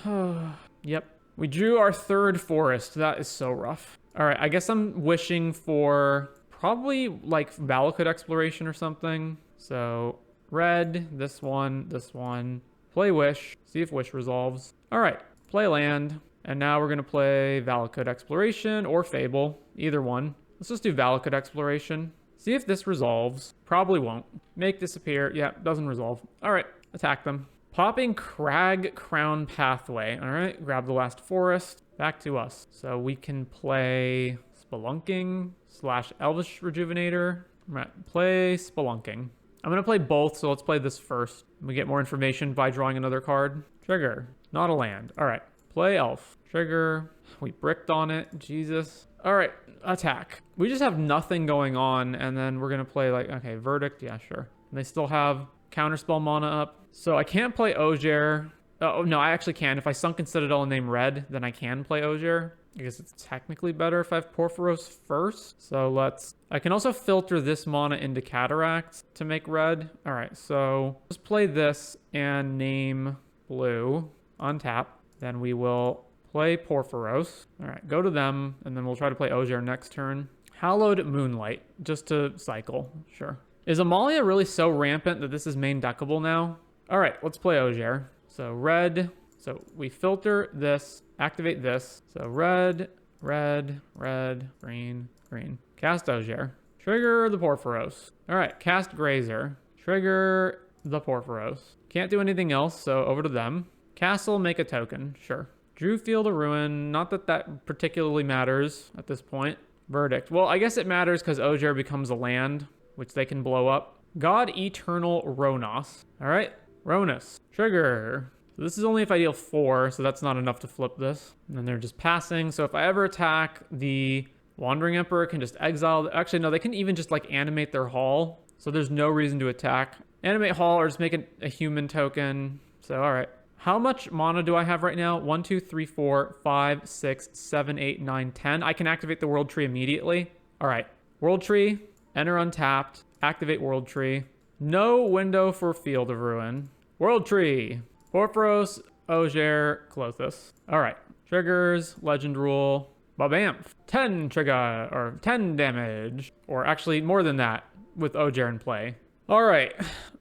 Yep. We drew our third forest. That is so rough. All right, I guess I'm wishing for probably like Valakut Exploration or something. So red, this one, play wish, see if wish resolves. All right, play land. And now we're gonna play Valakut Exploration or Fable, either one. Let's just do Valakut Exploration. See if this resolves. Probably won't. Make disappear. Yeah, doesn't resolve. All right, attack them. Popping Crag Crown Pathway. All right, grab the last forest. Back to us. So we can play Spelunking / Elvish Rejuvenator. All right, play Spelunking. I'm going to play both, so let's play this first. We get more information by drawing another card. Trigger. Not a land. All right, play Elf. Trigger. We bricked on it. Jesus. All right, attack. We just have nothing going on, and then we're going to play like, okay, Verdict. Yeah, sure. And they still have Counterspell mana up. So I can't play Ogier. Oh, no, I actually can. If I Sunken Citadel and name red, then I can play Ogier. I guess it's technically better if I have Porphyros first. So I can also filter this mana into Cataracts to make red. All right, so let's play this and name blue, untap. Then we will play Porphyros. All right, go to them, and then we'll try to play Ogier next turn. Hallowed Moonlight, just to cycle, sure. Is Amalia really so rampant that this is main deckable now? All right, let's play Ogier. So red, so we filter this, activate this. So red, red, red, green, green. Cast Ogier. Trigger the Porphyros. All right, cast Grazer. Trigger the Porphyros. Can't do anything else, so over to them. Castle, make a token, sure. Drew Field of Ruin, not that that particularly matters at this point. Verdict, well, I guess it matters because Ogier becomes a land, which they can blow up. God Eternal Ronos. All right, Ronos. Trigger. So this is only if I deal 4, so that's not enough to flip this. And then they're just passing. So if I ever attack, the Wandering Emperor can just exile. Actually, no, they can even just like animate their hall. So there's no reason to attack. Animate hall or just make it a human token. So, all right. How much mana do I have right now? 1, 2, 3, 4, 5, 6, 7, 8, 9, 10. I can activate the World Tree immediately. All right. World Tree, enter untapped, activate World Tree. No window for Field of Ruin. World Tree. Porphyros, Ogier, close this. All right. Triggers, Legend Rule, Babamf. 10 trigger, or 10 damage. Or actually more than that with Ogier in play. All right.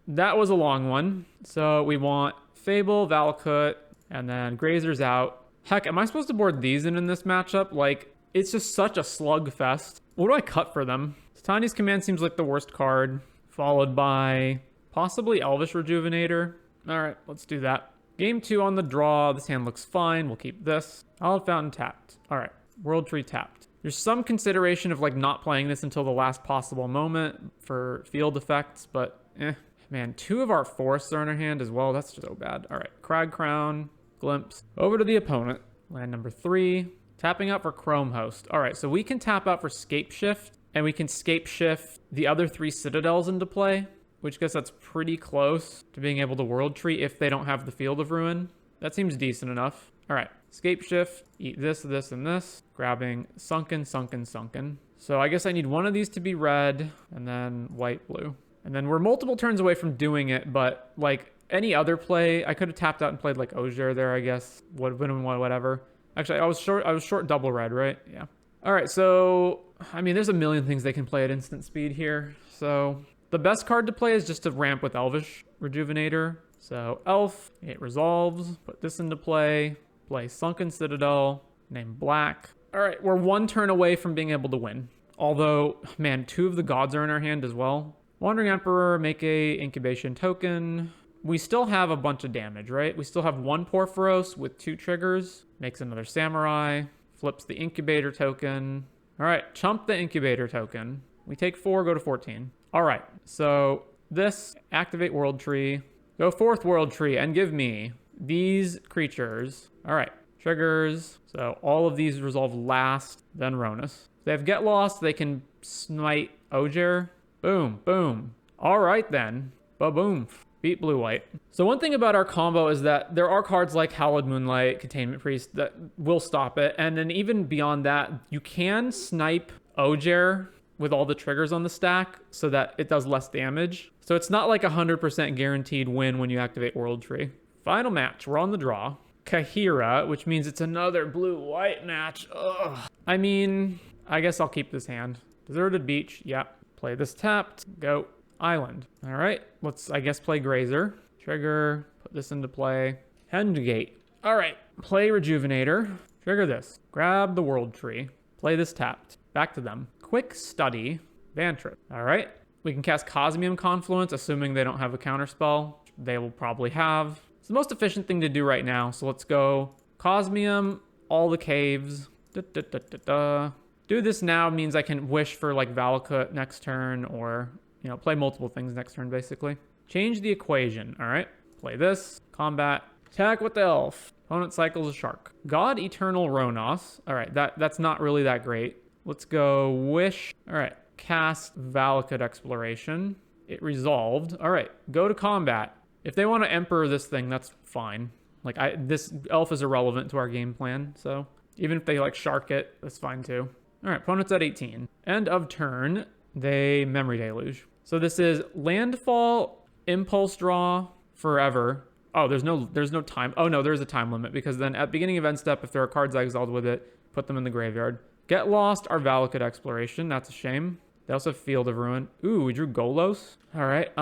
That was a long one. So we want Fable, Valakut, and then Grazer's out. Heck, am I supposed to board these in this matchup? Like, it's just such a slugfest. What do I cut for them? Tani's Command seems like the worst card, followed by possibly Elvish Rejuvenator. All right, let's do that. Game 2 on the draw. This hand looks fine. We'll keep this. Hallowed Fountain tapped. All right, World Tree tapped. There's some consideration of like not playing this until the last possible moment for field effects, but man, 2 of our forests are in our hand as well. That's just so bad. All right, Crag Crown, Glimpse. Over to the opponent. Land number 3. Tapping out for Chrome Host. All right, so we can tap out for Scape Shift, and we can Scape Shift the other 3 Citadels into play, which I guess that's pretty close to being able to World Tree if they don't have the Field of Ruin. That seems decent enough. All right, Scape Shift, eat this, this, and this. Grabbing Sunken, Sunken, Sunken. So I guess I need one of these to be red, and then white, blue. And then we're multiple turns away from doing it, but like any other play, I could have tapped out and played like Ogier there, I guess. Whatever. Actually, I was short double red, right? Yeah. All right, so, I mean, there's a million things they can play at instant speed here. So the best card to play is just to ramp with Elvish Rejuvenator. So Elf, it resolves, put this into play, play Sunken Citadel, name black. All right, we're one turn away from being able to win. Although, man, 2 of the gods are in our hand as well. Wandering Emperor, make a incubation token. We still have a bunch of damage, right? We still have 1 Porphyros with 2 triggers. Makes another Samurai. Flips the incubator token. All right, chump the incubator token. We take 4, go to 14. All right, so this, activate World Tree. Go 4th World Tree and give me these creatures. All right, triggers. So all of these resolve last, then Ronus. They have Get Lost. They can smite Ogier. Boom, boom. All right, then. Ba-boom. Beat blue-white. So one thing about our combo is that there are cards like Hallowed Moonlight, Containment Priest that will stop it. And then even beyond that, you can snipe Ogier with all the triggers on the stack so that it does less damage. So it's not like 100% guaranteed win when you activate World Tree. Final match. We're on the draw. Kahira, which means it's another blue-white match. Ugh. I mean, I guess I'll keep this hand. Deserted Beach. Yep. Play this tapped. Go. Island. All right. Let's, I guess, play Grazer. Trigger. Put this into play. Hendgate. All right. Play Rejuvenator. Trigger this. Grab the World Tree. Play this tapped. Back to them. Quick Study. Bantrip. All right. We can cast Cosmium Confluence, assuming they don't have a counterspell. They will probably have. It's the most efficient thing to do right now. So let's go Cosmium, all the caves. Do this now means I can wish for like Valakut next turn or, you know, play multiple things next turn basically. Change the equation. All right. Play this. Combat. Attack with the elf. Opponent cycles a shark. God Eternal Ronos. All right. That's not really that great. Let's go wish. All right. Cast Valakut Exploration. It resolved. All right. Go to combat. If they want to Emperor this thing, that's fine. Like this elf is irrelevant to our game plan. So even if they like shark it, that's fine too. All right, opponent's at 18. End of turn, they Memory Deluge. So this is landfall, impulse draw, forever. Oh, there's no time. Oh no, there's a time limit because then at beginning of end step, if there are cards exiled with it, put them in the graveyard. Get Lost, our Valakut Exploration. That's a shame. They also have Field of Ruin. Ooh, we drew Golos. All right,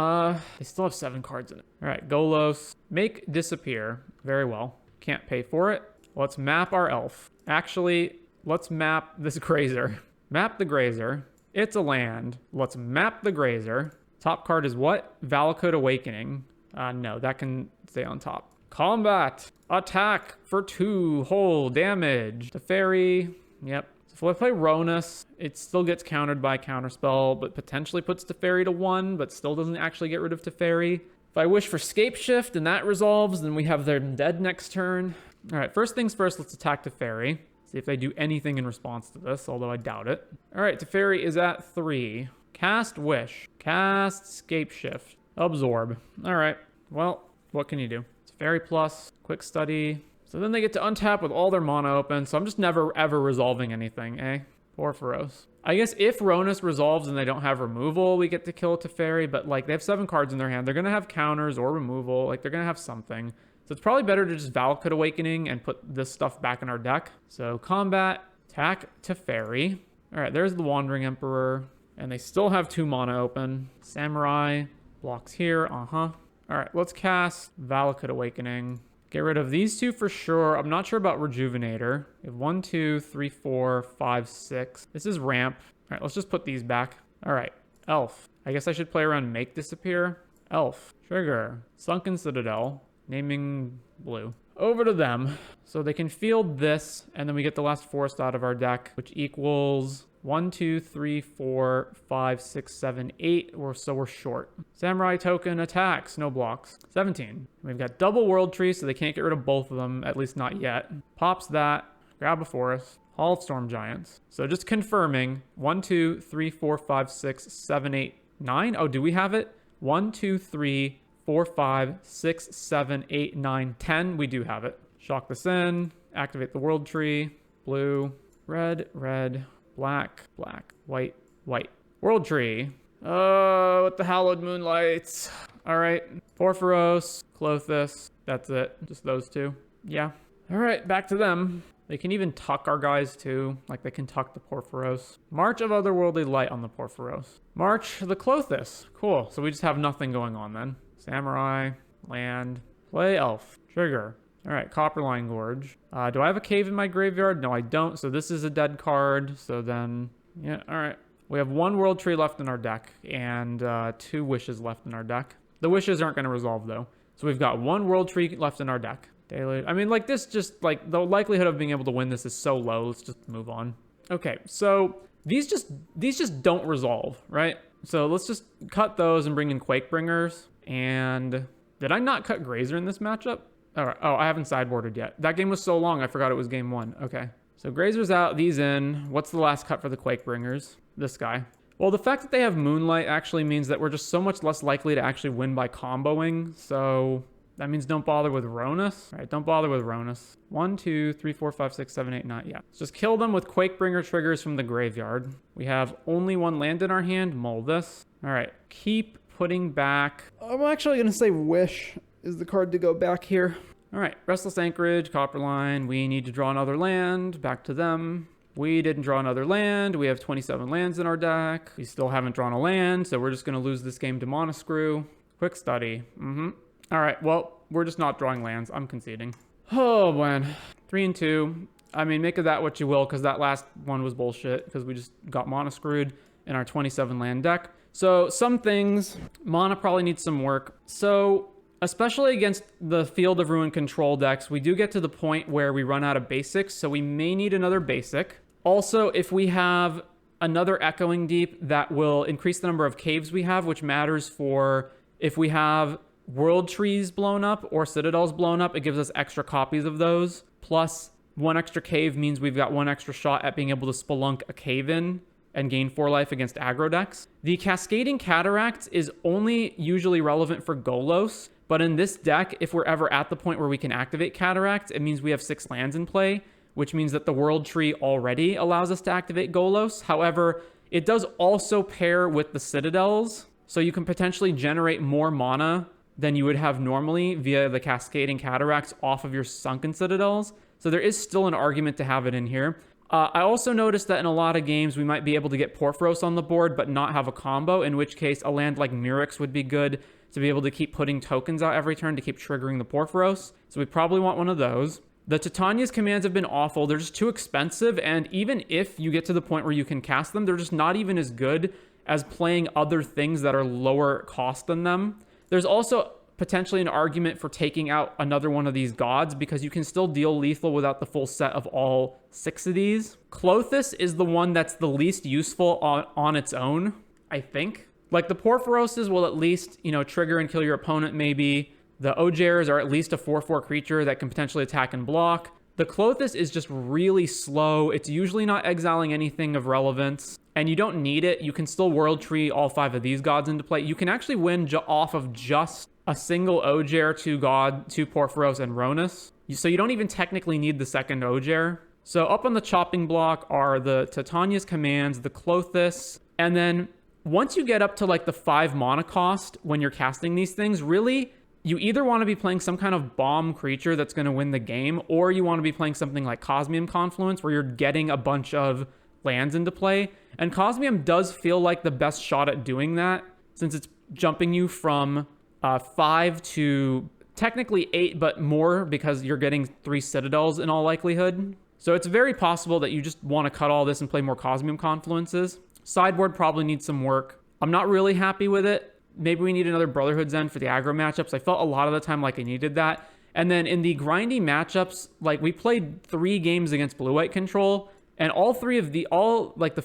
they still have 7 cards in it. All right, Golos. Make Disappear. Very well. Can't pay for it. Let's map our elf. Actually, let's map this Grazer. Map the Grazer. It's a land. Let's map the Grazer. Top card is what? Valakut Awakening. No, that can stay on top. Combat. Attack for 2 whole damage. The fairy. Yep. So if I play Ronus, it still gets countered by Counterspell, but potentially puts Teferi to 1, but still doesn't actually get rid of Teferi. If I wish for Scape Shift and that resolves, then we have them dead next turn. All right, first things first, let's attack Teferi. See if they do anything in response to this, although I doubt it. All right, Teferi is at 3. Cast Wish. Cast Scape Shift. Absorb. All right, well, what can you do? Teferi plus, Quick Study. So then they get to untap with all their mana open, so I'm just never, ever resolving anything, eh? Porphyros. I guess if Ronus resolves and they don't have removal, we get to kill Teferi, but like they have 7 cards in their hand. They're going to have counters or removal. Like they're going to have something. So it's probably better to just Valakut Awakening and put this stuff back in our deck. So combat, attack Teferi. All right, there's the Wandering Emperor. And they still have 2 mana open. Samurai blocks here. All right, let's cast Valakut Awakening. Get rid of these 2 for sure. I'm not sure about Rejuvenator. We have 1, 2, 3, 4, 5, 6. This is ramp. All right, let's just put these back. All right, Elf. I guess I should play around Make Disappear. Elf. Trigger. Sunken Citadel. Naming blue. Over to them. So they can field this, and then we get the last forest out of our deck, which equals 1, 2, 3, 4, 5, 6, 7, 8. So we're short. Samurai token attacks, no blocks. 17. We've got double World Tree, so they can't get rid of both of them, at least not yet. Pops that, grab a forest. Hall of Storm Giants. So just confirming 1, 2, 3, 4, 5, 6, 7, 8, 9. Oh, do we have it? 1, 2, 3, 4, 5, 6, 7, 8, 9, 10. We do have it. Shock this in. Activate the World Tree. Blue, red, red, black, black, white, white. World Tree. With the Hallowed Moonlights. All right. Porphyros, Clothis. That's it. Just those 2. Yeah. All right. Back to them. They can even tuck our guys too. Like they can tuck the Porphyros. March of Otherworldly Light on the Porphyros. March the Clothis. Cool. So we just have nothing going on then. Samurai, land, play elf, trigger, All right, Copperline Gorge. Do I have a cave in my graveyard? No, I don't. So this is a dead card. So then, yeah, all right. We have 1 World Tree left in our deck and 2 Wishes left in our deck. The Wishes aren't going to resolve, though. So we've got 1 World Tree left in our deck. Daily. I mean, like, this just, like, the likelihood of being able to win this is so low. Let's just move on. Okay, so these just don't resolve, right? So let's just cut those and bring in Quakebringers. And did I not cut Grazer in this matchup? All right. Oh, I haven't sideboarded yet. That game was so long, I forgot it was game 1. Okay. So Grazer's out, these in. What's the last cut for the Quakebringers? This guy. Well, the fact that they have Moonlight actually means that we're just so much less likely to actually win by comboing. So that means don't bother with Ronus. All right, don't bother with Ronus. 1, 2, 3, 4, 5, 6, 7, 8, 9. Yeah. Let's just kill them with Quakebringer triggers from the graveyard. We have only 1 land in our hand. Mull this. All right. Keep putting back. I'm actually going to say Wish is the card to go back here. All right. Restless Anchorage, Copperline. We need to draw another land. Back to them. We didn't draw another land. We have 27 lands in our deck. We still haven't drawn a land, so we're just going to lose this game to Monoscrew. Quick study. All right, well, we're just not drawing lands. I'm conceding. Oh, man. 3 and 2. I mean, make of that what you will, because that last one was bullshit, because we just got Monoscrewed in our 27 land deck. So some things, mana probably needs some work. So especially against the Field of Ruin control decks, we do get to the point where we run out of basics, so we may need another basic. Also, if we have another Echoing Deep, that will increase the number of caves we have, which matters for if we have World Trees blown up or Citadels blown up, it gives us extra copies of those. Plus, 1 extra cave means we've got 1 extra shot at being able to spelunk a cave in and gain 4 life against aggro decks. The Cascading Cataracts is only usually relevant for Golos, but in this deck, if we're ever at the point where we can activate Cataracts, it means we have 6 lands in play, which means that the World Tree already allows us to activate Golos. However, it does also pair with the Citadels, so you can potentially generate more mana than you would have normally via the Cascading Cataracts off of your Sunken Citadels. So there is still an argument to have it in here. I also noticed that in a lot of games, we might be able to get Porphyros on the board, but not have a combo, in which case a land like Mirrex would be good to be able to keep putting tokens out every turn to keep triggering the Porphyros. So we probably want one of those. The Titania's commands have been awful. They're just too expensive, and even if you get to the point where you can cast them, they're just not even as good as playing other things that are lower cost than them. There's also potentially an argument for taking out another one of these gods because you can still deal lethal without the full set of all 6 of these. Klothys is the one that's the least useful on its own, I think. Like the Porphyroses will at least, trigger and kill your opponent maybe. The Ojers are at least a 4/4 creature that can potentially attack and block. The Klothys is just really slow. It's usually not exiling anything of relevance, and you don't need it. You can still World Tree all 5 of these gods into play. You can actually win off of just a single Ojer, 2 God, 2 Porphyros, and Ronus. So you don't even technically need the second Ojer. So up on the chopping block are the Titania's commands, the Klothys, and then once you get up to like the 5 mana cost when you're casting these things, really, you either want to be playing some kind of bomb creature that's going to win the game, or you want to be playing something like Cosmium Confluence, where you're getting a bunch of lands into play. And Cosmium does feel like the best shot at doing that, since it's jumping you from 5 to technically 8, but more because you're getting 3 Citadels in all likelihood. So it's very possible that you just want to cut all this and play more Cosmium Confluences. Sideboard probably needs some work. I'm not really happy with it. Maybe we need another Brotherhood's End for the aggro matchups. I felt a lot of the time like I needed that. And then in the grindy matchups, like we played 3 games against blue-white control, and all 3 of the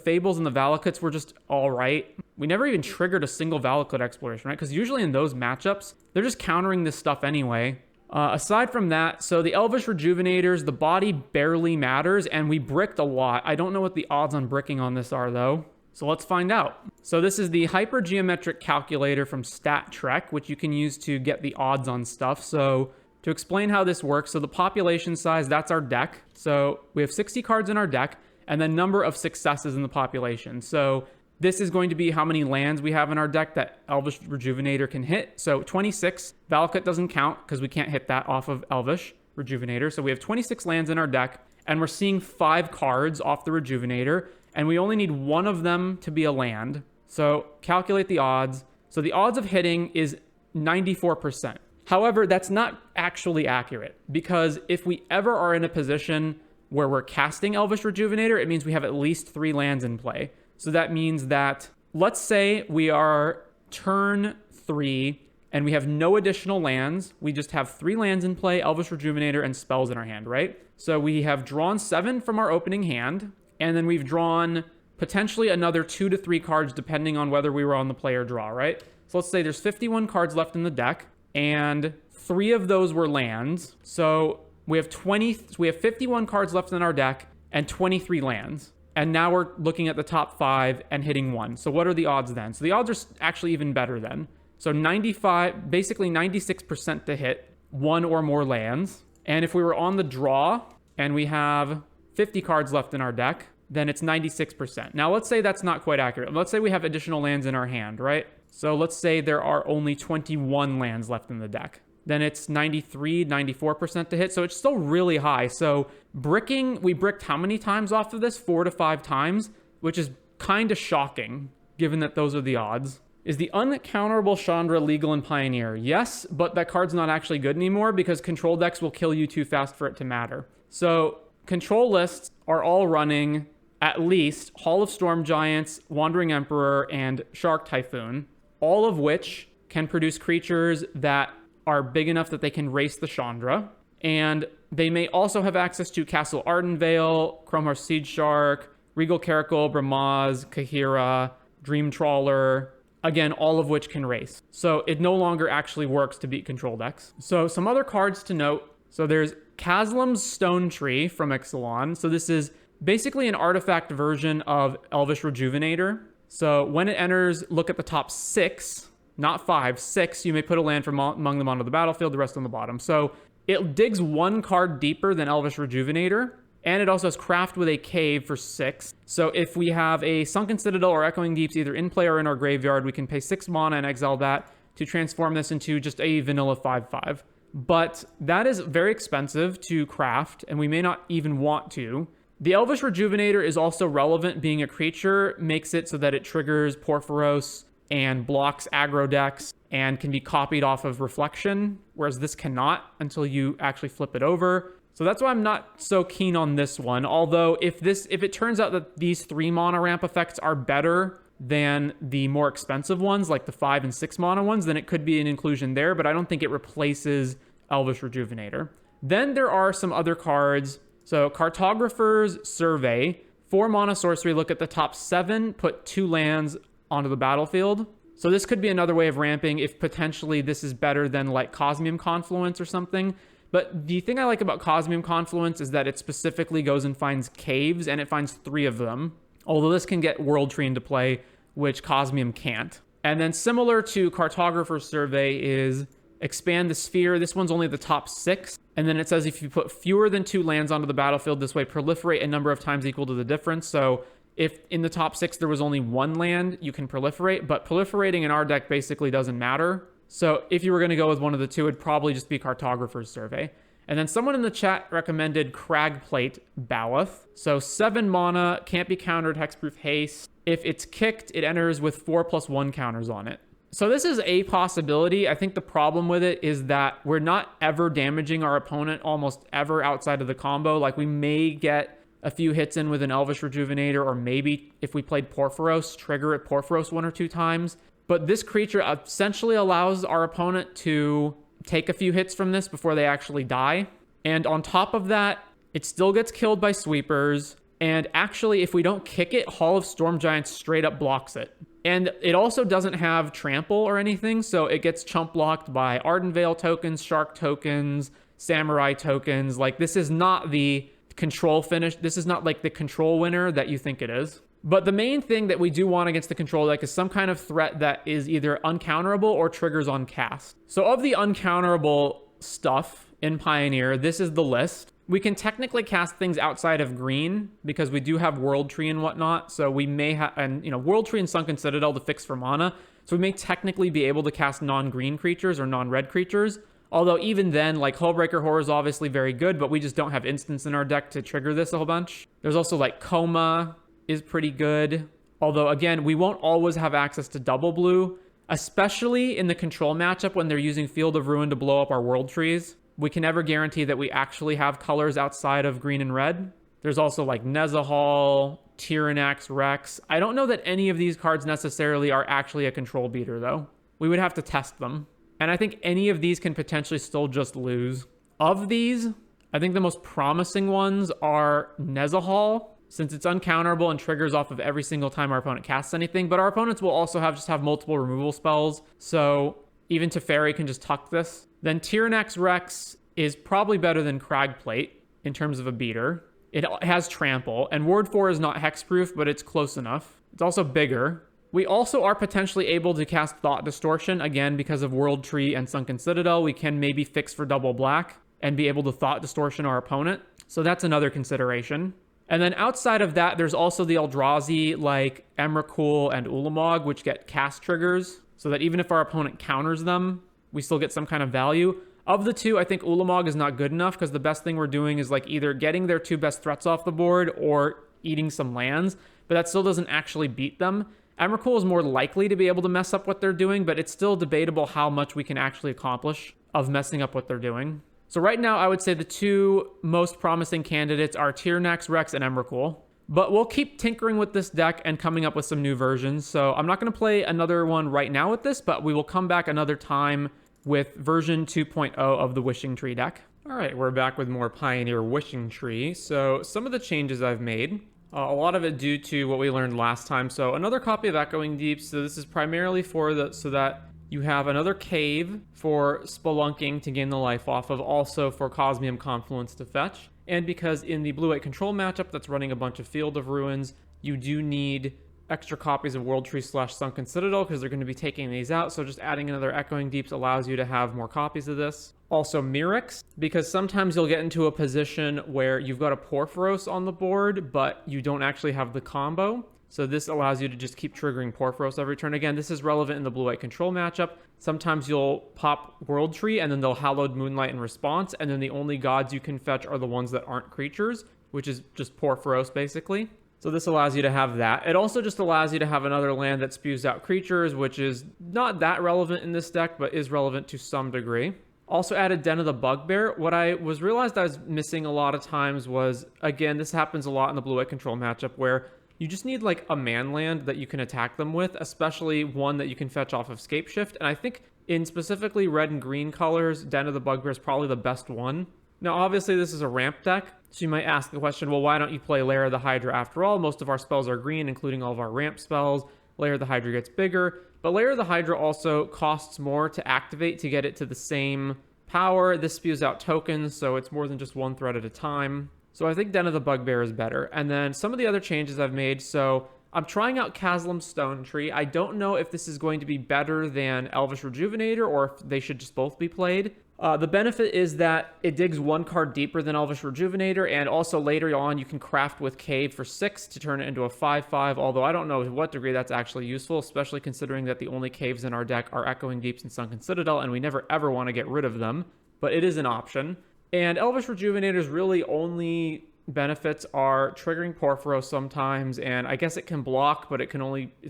Fables and the Valakuts were just all right. We never even triggered a single Valakut exploration, right? Because usually in those matchups, they're just countering this stuff anyway. Aside from that, so the Elvish Rejuvenators, the body barely matters, and we bricked a lot. I don't know what the odds on bricking on this are, though. So let's find out. So this is the hypergeometric calculator from Stat Trek, which you can use to get the odds on stuff. So to explain how this works, so the population size, that's our deck. So we have 60 cards in our deck, and then number of successes in the population. So this is going to be how many lands we have in our deck that Elvish Rejuvenator can hit. So 26, Valakut doesn't count because we can't hit that off of Elvish Rejuvenator. So we have 26 lands in our deck, and we're seeing 5 cards off the Rejuvenator, and we only need 1 of them to be a land. So calculate the odds. So the odds of hitting is 94%. However, that's not actually accurate, because if we ever are in a position where we're casting Elvish Rejuvenator, it means we have at least 3 lands in play. So that means that, let's say we are turn 3 and we have no additional lands. We just have 3 lands in play, Elvish Rejuvenator, and spells in our hand, right? So we have drawn 7 from our opening hand, and then we've drawn potentially another 2 to 3 cards depending on whether we were on the play or draw, right? So let's say there's 51 cards left in the deck, and 3 of those were lands. So we have 51 cards left in our deck and 23 lands. And now we're looking at the top 5 and hitting 1. So what are the odds then? So the odds are actually even better then. So 95, basically 96% to hit 1 or more lands. And if we were on the draw and we have 50 cards left in our deck, then it's 96%. Now let's say that's not quite accurate. Let's say we have additional lands in our hand, right? So let's say there are only 21 lands left in the deck. Then it's 93, 94% to hit. So it's still really high. So we bricked how many times off of this? 4 to 5 times, which is kind of shocking, given that those are the odds. Is the uncounterable Chandra legal in Pioneer? Yes, but that card's not actually good anymore because control decks will kill you too fast for it to matter. So control lists are all running at least Hall of Storm Giants, Wandering Emperor, and Shark Typhoon, all of which can produce creatures that are big enough that they can race the Chandra. And they may also have access to Castle Ardenvale, Chromehearth Siege Shark, Regal Caracal, Bramaz, Kahira, Dream Trawler, again, all of which can race. So it no longer actually works to beat control decks. So some other cards to note. So there's Kaslam's Stone Tree from Ixalan. So this is basically an artifact version of Elvish Rejuvenator. So when it enters, look at the top 6, not 5, 6. You may put a land from among them onto the battlefield, the rest on the bottom. So it digs 1 card deeper than Elvish Rejuvenator. And it also has Craft with a Cave for 6. So if we have a Sunken Citadel or Echoing Deeps either in play or in our graveyard, we can pay 6 mana and exile that to transform this into just a vanilla 5/5. But that is very expensive to craft, and we may not even want to. The Elvish Rejuvenator is also relevant. Being a creature makes it so that it triggers Porphyros and blocks aggro decks and can be copied off of Reflection, whereas this cannot until you actually flip it over. So that's why I'm not so keen on this one. Although if it turns out that these 3 mana ramp effects are better than the more expensive ones, like the 5 and 6 mana ones, then it could be an inclusion there, but I don't think it replaces Elvish Rejuvenator. Then there are some other cards. So Cartographer's Survey, 4 mana sorcery, look at the top 7, put 2 lands onto the battlefield. So this could be another way of ramping if potentially this is better than like Cosmium Confluence or something. But the thing I like about Cosmium Confluence is that it specifically goes and finds caves, and it finds 3 of them. Although this can get World Tree into play, which Cosmium can't. And then similar to Cartographer's Survey is Expand the Sphere. This one's only the top 6. And then it says if you put fewer than 2 lands onto the battlefield this way, proliferate a number of times equal to the difference. So if in the top 6 there was only 1 land, you can proliferate. But proliferating in our deck basically doesn't matter. So if you were going to go with one of the 2, it'd probably just be Cartographer's Survey. And then someone in the chat recommended Cragplate Baloth. So 7 mana, can't be countered, hexproof haste. If it's kicked, it enters with 4+1 counters on it. So this is a possibility. I think the problem with it is that we're not ever damaging our opponent almost ever outside of the combo. Like we may get a few hits in with an Elvish Rejuvenator, or maybe if we played Porphyros, trigger it Porphyros 1 or 2 times. But this creature essentially allows our opponent to take a few hits from this before they actually die. And on top of that, it still gets killed by sweepers. And actually, if we don't kick it, Hall of Storm Giants straight up blocks it. And it also doesn't have trample or anything, so it gets chump blocked by Ardenvale tokens, Shark tokens, Samurai tokens. Like, this is not the control finish. This is not like the control winner that you think it is. But the main thing that we do want against the control deck is some kind of threat that is either uncounterable or triggers on cast. So of the uncounterable stuff in Pioneer, this is the list. We can technically cast things outside of green because we do have World Tree and whatnot. So we may have, and World Tree and Sunken Citadel to fix for mana. So we may technically be able to cast non-green creatures or non-red creatures. Although even then, like Hullbreaker Horror is obviously very good, but we just don't have instants in our deck to trigger this a whole bunch. There's also like Coma is pretty good. Although again, we won't always have access to double blue, especially in the control matchup when they're using Field of Ruin to blow up our World Trees. we can never guarantee that we actually have colors outside of green and red. There's also like Nezahal, Tyrannax, Rex. I don't know that any of these cards necessarily are actually a control beater, though. We would have to test them. And I think any of these can potentially still just lose. Of these, I think the most promising ones are Nezahal, since it's uncounterable and triggers off of every single time our opponent casts anything. But our opponents will also have multiple removal spells, so even Teferi can just tuck this. Then Tyrannax Rex is probably better than Cragplate in terms of a beater. It has Trample, and Ward 4 is not hexproof, but it's close enough. It's also bigger. We also are potentially able to cast Thought Distortion, again, because of World Tree and Sunken Citadel. We can maybe fix for double black and be able to Thought Distortion our opponent. So that's another consideration. And then outside of that, there's also the Eldrazi, like Emrakul and Ulamog, which get cast triggers, so that even if our opponent counters them, we still get some kind of value. Of the two, I think Ulamog is not good enough, because the best thing we're doing is like either getting their 2 best threats off the board or eating some lands, but that still doesn't actually beat them. Emrakul is more likely to be able to mess up what they're doing, but it's still debatable how much we can actually accomplish of messing up what they're doing. So right now, I would say the 2 most promising candidates are Tyrannax Rex and Emrakul. But we'll keep tinkering with this deck and coming up with some new versions. So I'm not going to play another one right now with this, but we will come back another time with version 2.0 of the Wishing Tree deck. All right, we're back with more Pioneer Wishing Tree. So some of the changes I've made, a lot of it due to what we learned last time. So another copy of Echoing Deeps. So this is primarily so that you have another cave for spelunking to gain the life off of, also for Cosmium Confluence to fetch. And because in the blue-white control matchup that's running a bunch of Field of Ruins, you do need extra copies of World Tree / Sunken Citadel, because they're going to be taking these out. So just adding another Echoing Deeps allows you to have more copies of this. Also Mirrex, because sometimes you'll get into a position where you've got a Porphyros on the board, but you don't actually have the combo. So this allows you to just keep triggering Porphyros every turn. Again, this is relevant in the blue-white control matchup. Sometimes you'll pop World Tree, and then they'll Hallowed Moonlight in response, and then the only gods you can fetch are the ones that aren't creatures, which is just Porphyros, basically. So this allows you to have that. It also just allows you to have another land that spews out creatures, which is not that relevant in this deck, but is relevant to some degree. Also added Den of the Bugbear. What I realized I was missing a lot of times was, again, this happens a lot in the blue-white control matchup, where you just need like a man land that you can attack them with, especially one that you can fetch off of Scapeshift. And I think in specifically red and green colors, Den of the Bugbear is probably the best one. Now, obviously, this is a ramp deck, so you might ask the question, well, why don't you play Lair of the Hydra after all? Most of our spells are green, including all of our ramp spells. Lair of the Hydra gets bigger, but Lair of the Hydra also costs more to activate to get it to the same power. This spews out tokens, so it's more than just one threat at a time. So I think Den of the Bugbear is better. And then some of the other changes I've made, so I'm trying out Kaslam Stone Tree. I don't know if this is going to be better than Elvish Rejuvenator, or if they should just both be played. The benefit is that it digs 1 card deeper than Elvish Rejuvenator, and also later on you can craft with Cave for 6 to turn it into a 5/5, although I don't know to what degree that's actually useful, especially considering that the only caves in our deck are Echoing Deeps and Sunken Citadel, and we never ever want to get rid of them, but it is an option. And Elvish Rejuvenator's really only benefits are triggering Porphyros sometimes, and I guess it can block, but it's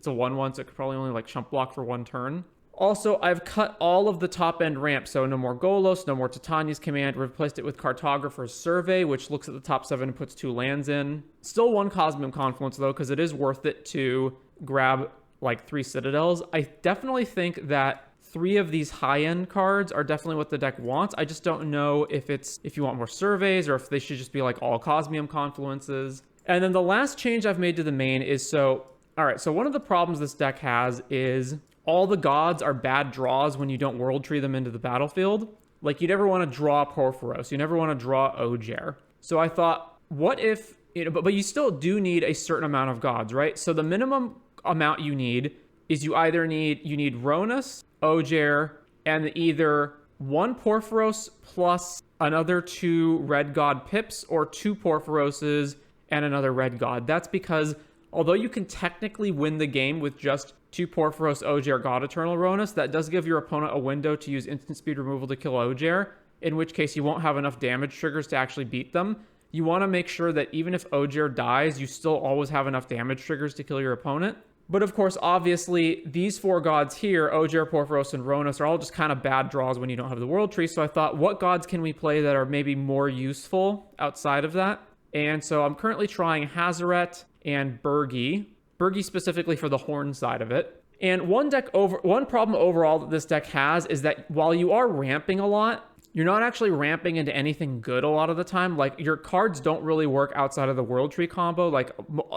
a 1/1, so it could probably only like chump block for 1 turn. Also, I've cut all of the top-end ramps, so no more Golos, no more Titania's Command. Replaced it with Cartographer's Survey, which looks at the top 7 and puts 2 lands in. Still 1 Cosmium Confluence, though, because it is worth it to grab, like, 3 Citadels. I definitely think that 3 of these high-end cards are definitely what the deck wants. I just don't know if you want more surveys, or if they should just be, like, all Cosmium Confluences. And then the last change I've made to the main is, so one of the problems this deck has is all the gods are bad draws when you don't World Tree them into the battlefield. Like, you never want to draw Porphyros. You never want to draw Ojer. So I thought, what if, but you still do need a certain amount of gods, right? So the minimum amount you need is you need Ronus, Ojer, and either 1 Porphyros plus another 2 red god pips, or 2 Porphyroses and another red god. That's because although you can technically win the game with just 2 Porphyros, Ojer, God Eternal Ronus, that does give your opponent a window to use instant speed removal to kill Ojer, in which case you won't have enough damage triggers to actually beat them. You want to make sure that even if Ojer dies, you still always have enough damage triggers to kill your opponent. But of course, obviously, these 4 gods here, Ojer, Porphyros, and Ronos, are all just kind of bad draws when you don't have the World Tree. So I thought, what gods can we play that are maybe more useful outside of that? And so I'm currently trying Hazaret and Burgi. Burgi specifically for the Horn side of it. And one problem overall that this deck has is that while you are ramping a lot, you're not actually ramping into anything good a lot of the time. Like, your cards don't really work outside of the World Tree combo. Like,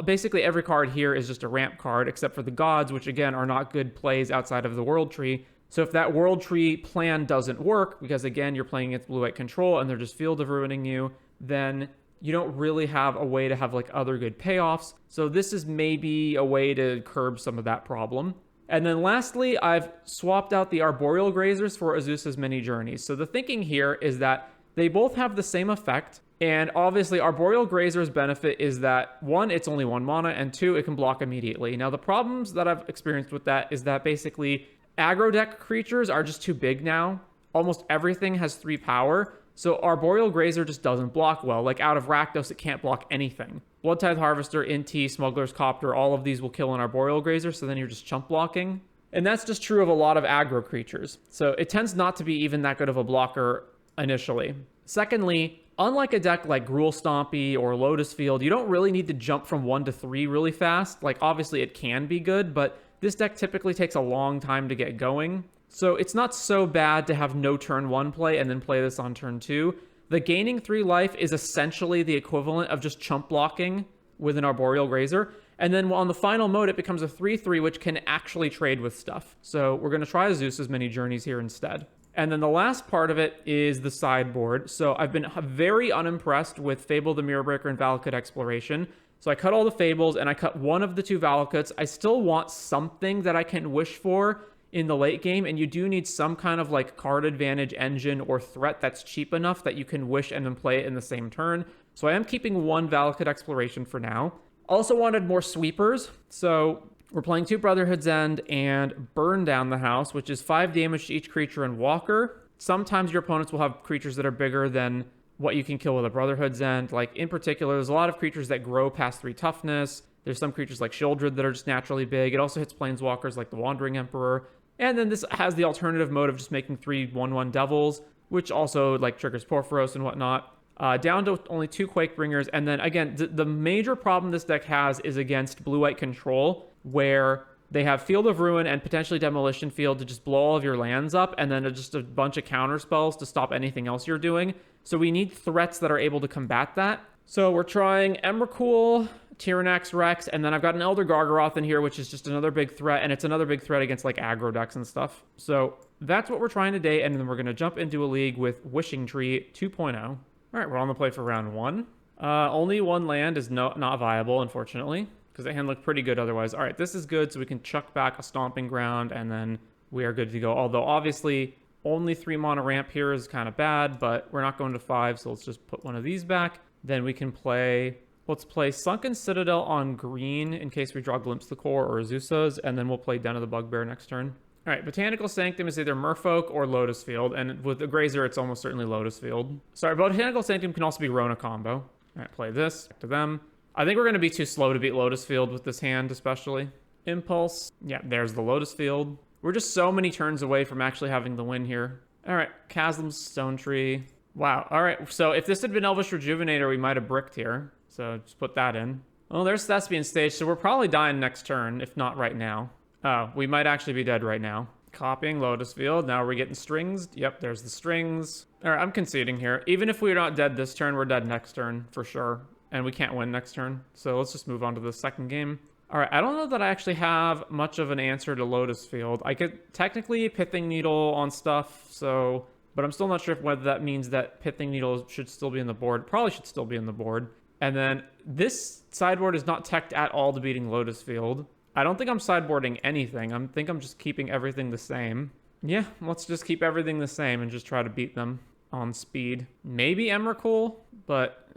basically every card here is just a ramp card, except for the gods, which again are not good plays outside of the World Tree. So if that World Tree plan doesn't work, because again, you're playing against blue-white control and they're just Field of Ruining you, then you don't really have a way to have like other good payoffs. So this is maybe a way to curb some of that problem. And then lastly, I've swapped out the Arboreal Grazers for Azusa's Many Journeys. So the thinking here is that they both have the same effect. And obviously, Arboreal Grazer's benefit is that, 1, it's only 1 mana, and 2, it can block immediately. Now, the problems that I've experienced with that is that basically aggro deck creatures are just too big now. Almost everything has 3 power. So Arboreal Grazer just doesn't block well. Like, out of Rakdos, it can't block anything. Bloodtithe Harvester, Inti, Smuggler's Copter, all of these will kill an Arboreal Grazer, so then you're just chump blocking. And that's just true of a lot of aggro creatures. So it tends not to be even that good of a blocker initially. Secondly, unlike a deck like Gruul Stompy or Lotus Field, you don't really need to jump from 1 to 3 really fast. Like, obviously it can be good, but this deck typically takes a long time to get going. So it's not so bad to have no turn 1 play and then play this on turn 2. The gaining 3 life is essentially the equivalent of just chump blocking with an Arboreal Grazer. And then on the final mode, it becomes a 3/3, which can actually trade with stuff. So we're going to try Azusa's Many Journeys here instead. And then the last part of it is the sideboard. So I've been very unimpressed with Fable the Mirrorbreaker and Valakut Exploration. So I cut all the Fables and I cut one of the 2 Valakuts. I still want something that I can wish for in the late game, and you do need some kind of like card advantage engine or threat that's cheap enough that you can wish and then play it in the same turn. So I am keeping 1 Valakut Exploration for now. Also wanted more sweepers, so we're playing 2 Brotherhood's End and Burn Down the House, which is 5 damage to each creature and Walker. Sometimes your opponents will have creatures that are bigger than what you can kill with a Brotherhood's End. Like, in particular, there's a lot of creatures that grow past 3 toughness. There's some creatures like Shieldred that are just naturally big. It also hits Planeswalkers like the Wandering Emperor. And then this has the alternative mode of just making 3 1/1 Devils, which also like triggers Porphyros and whatnot. Down to only 2 Quakebringers. And then again, the major problem this deck has is against blue-white control, where they have Field of Ruin and potentially Demolition Field to just blow all of your lands up, and then just a bunch of counter spells to stop anything else you're doing. So we need threats that are able to combat that. So we're trying Emrakul, Tyrannax Rex, and then I've got an Elder Gargaroth in here, which is just another big threat, and it's another big threat against like aggro decks and stuff. So that's what we're trying today, and then we're going to jump into a league with Wishing Tree 2.0. All right, we're on the play for round 1. Only 1 land is not viable, unfortunately, because the hand looked pretty good otherwise. All right, this is good, so we can chuck back a Stomping Ground, and then we are good to go. Although, obviously, only 3 mana ramp here is kind of bad, but we're not going to 5, so let's just put one of these back. Then we can play... Let's play Sunken Citadel on green in case we draw Glimpse the Core or Azusa's, and then we'll play Den of the Bugbear next turn. All right, Botanical Sanctum is either Merfolk or Lotus Field, and with the Grazer, it's almost certainly Lotus Field. Sorry, Botanical Sanctum can also be Rona combo. All right, play this. Back to them. I think we're going to be too slow to beat Lotus Field with this hand, especially. Impulse. Yeah, there's the Lotus Field. We're just so many turns away from actually having the win here. All right, Chasm Stone Tree. Wow. All right, so if this had been Elvish Rejuvenator, we might have bricked here. So just put that in. Well, there's Thespian Stage, so we're probably dying next turn, if not right now. Oh, we might actually be dead right now. Copying Lotus Field. Now we're getting strings. Yep, there's the strings. All right, I'm conceding here. Even if we're not dead this turn, we're dead next turn for sure. And we can't win next turn. So let's just move on to the second game. All right, I don't know that I actually have much of an answer to Lotus Field. I could technically Pithing Needle on stuff, so... But I'm still not sure whether that means that Pithing Needle should still be in the board. Probably should still be in the board. And then this sideboard is not teched at all to beating Lotus Field. I don't think I'm sideboarding anything. I think I'm just keeping everything the same. Yeah, let's just keep everything the same and just try to beat them on speed. Maybe Emrakul, but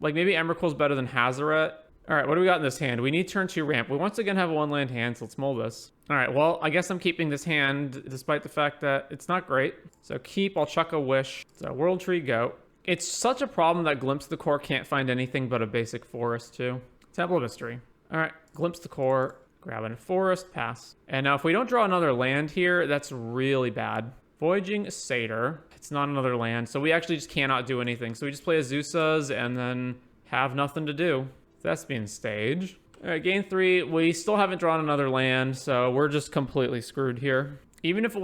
like maybe Emrakul's better than Hazaret. All right, what do we got in this hand? We need turn 2 ramp. We once again have a 1-land hand, so let's mull this. All right, well, I guess I'm keeping this hand despite the fact that it's not great. So keep, I'll chuck a Wish. So World Tree, go. It's such a problem that Glimpse the Core can't find anything but a basic forest, too. Temple of Mystery. All right, Glimpse the Core. Grabbing a forest, pass. And now if we don't draw another land here, that's really bad. Voyaging Satyr. It's not another land, so we actually just cannot do anything. So we just play Azusas and then have nothing to do. Thespian Stage. All right, game 3. We still haven't drawn another land, so we're just completely screwed here. Even if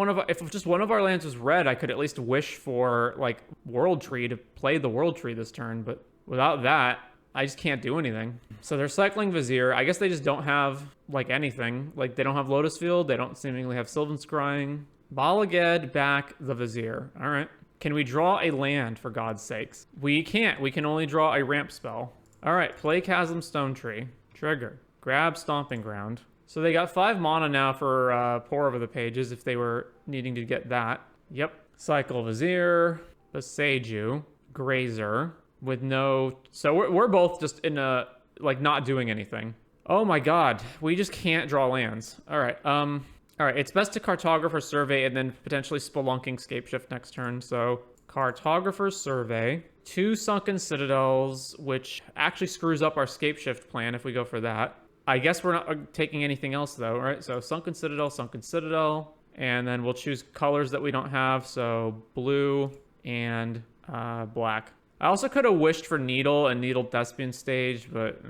just one of our lands was red, I could at least wish for like World Tree to play the World Tree this turn, but without that, I just can't do anything. So they're cycling Vizier. I guess they just don't have like anything. Like they don't have Lotus Field. They don't seemingly have Sylvan Scrying. Balaged back the Vizier. All right. Can we draw a land for God's sakes? We can't. We can only draw a ramp spell. All right. Play Chasm Stone Tree. Trigger. Grab Stomping Ground. So they got 5 mana now for Pour Over the Pages if they were needing to get that. Yep. Cycle Vizier. Beseju. Grazer. With no... So we're both just in a... Like, not doing anything. Oh my god. We just can't draw lands. Alright, Alright, it's best to Cartographer Survey and then potentially Spelunking Scapeshift next turn. So, Cartographer Survey. 2 Sunken Citadels, which actually screws up our Scapeshift plan if we go for that. I guess we're not taking anything else though, right? So, Sunken Citadel. And then we'll choose colors that we don't have. So, blue and black. I also could have wished for Needle and Needle Thespian Stage, but...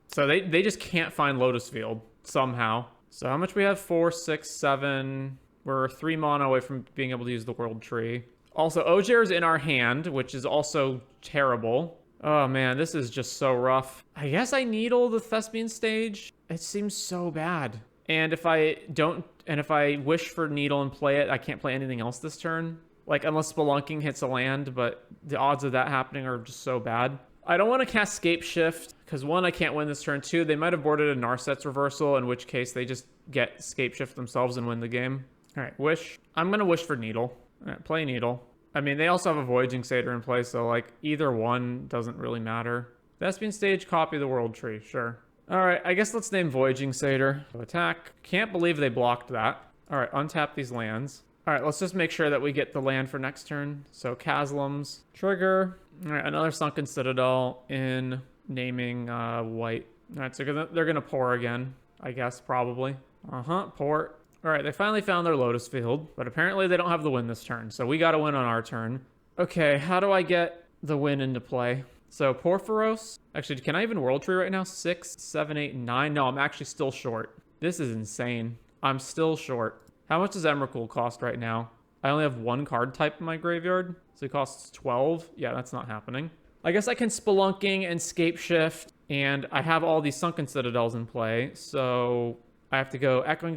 So they just can't find Lotus Field somehow. So how much we have? 4, 6, 7. We're 3 mana away from being able to use the World Tree. Also, Ogier is in our hand, which is also terrible. Oh man, this is just so rough. I guess I Needle the Thespian Stage. It seems so bad. And if I wish for Needle and play it, I can't play anything else this turn. Like, unless Spelunking hits a land, but the odds of that happening are just so bad. I don't want to cast Scapeshift, because 1, I can't win this turn. 2, they might have boarded a Narset's Reversal, in which case they just get Scapeshift themselves and win the game. Alright, wish. I'm going to wish for Needle. Alright, play Needle. I mean, they also have a Voyaging Satyr in play, so, like, either one doesn't really matter. Thespian Stage, copy the World Tree, sure. Alright, I guess let's name Voyaging Satyr. So attack. Can't believe they blocked that. Alright, untap these lands. Alright, let's just make sure that we get the land for next turn. So, Caslums. Trigger. Alright, another Sunken Citadel in naming white. Alright, so they're going to pour again, I guess, probably. Pour. Alright, they finally found their Lotus Field, but apparently they don't have the win this turn, so we got to win on our turn. Okay, how do I get the win into play? So, Porphyros. Actually, can I even World Tree right now? 6, 7, 8, 9. No, I'm actually still short. This is insane. I'm still short. How much does Emrakul cost right now? I only have 1 card type in my graveyard, so it costs 12. Yeah, that's not happening. I guess I can Spelunking and Scapeshift, and I have all these Sunken Citadels in play, so I have to go Echoing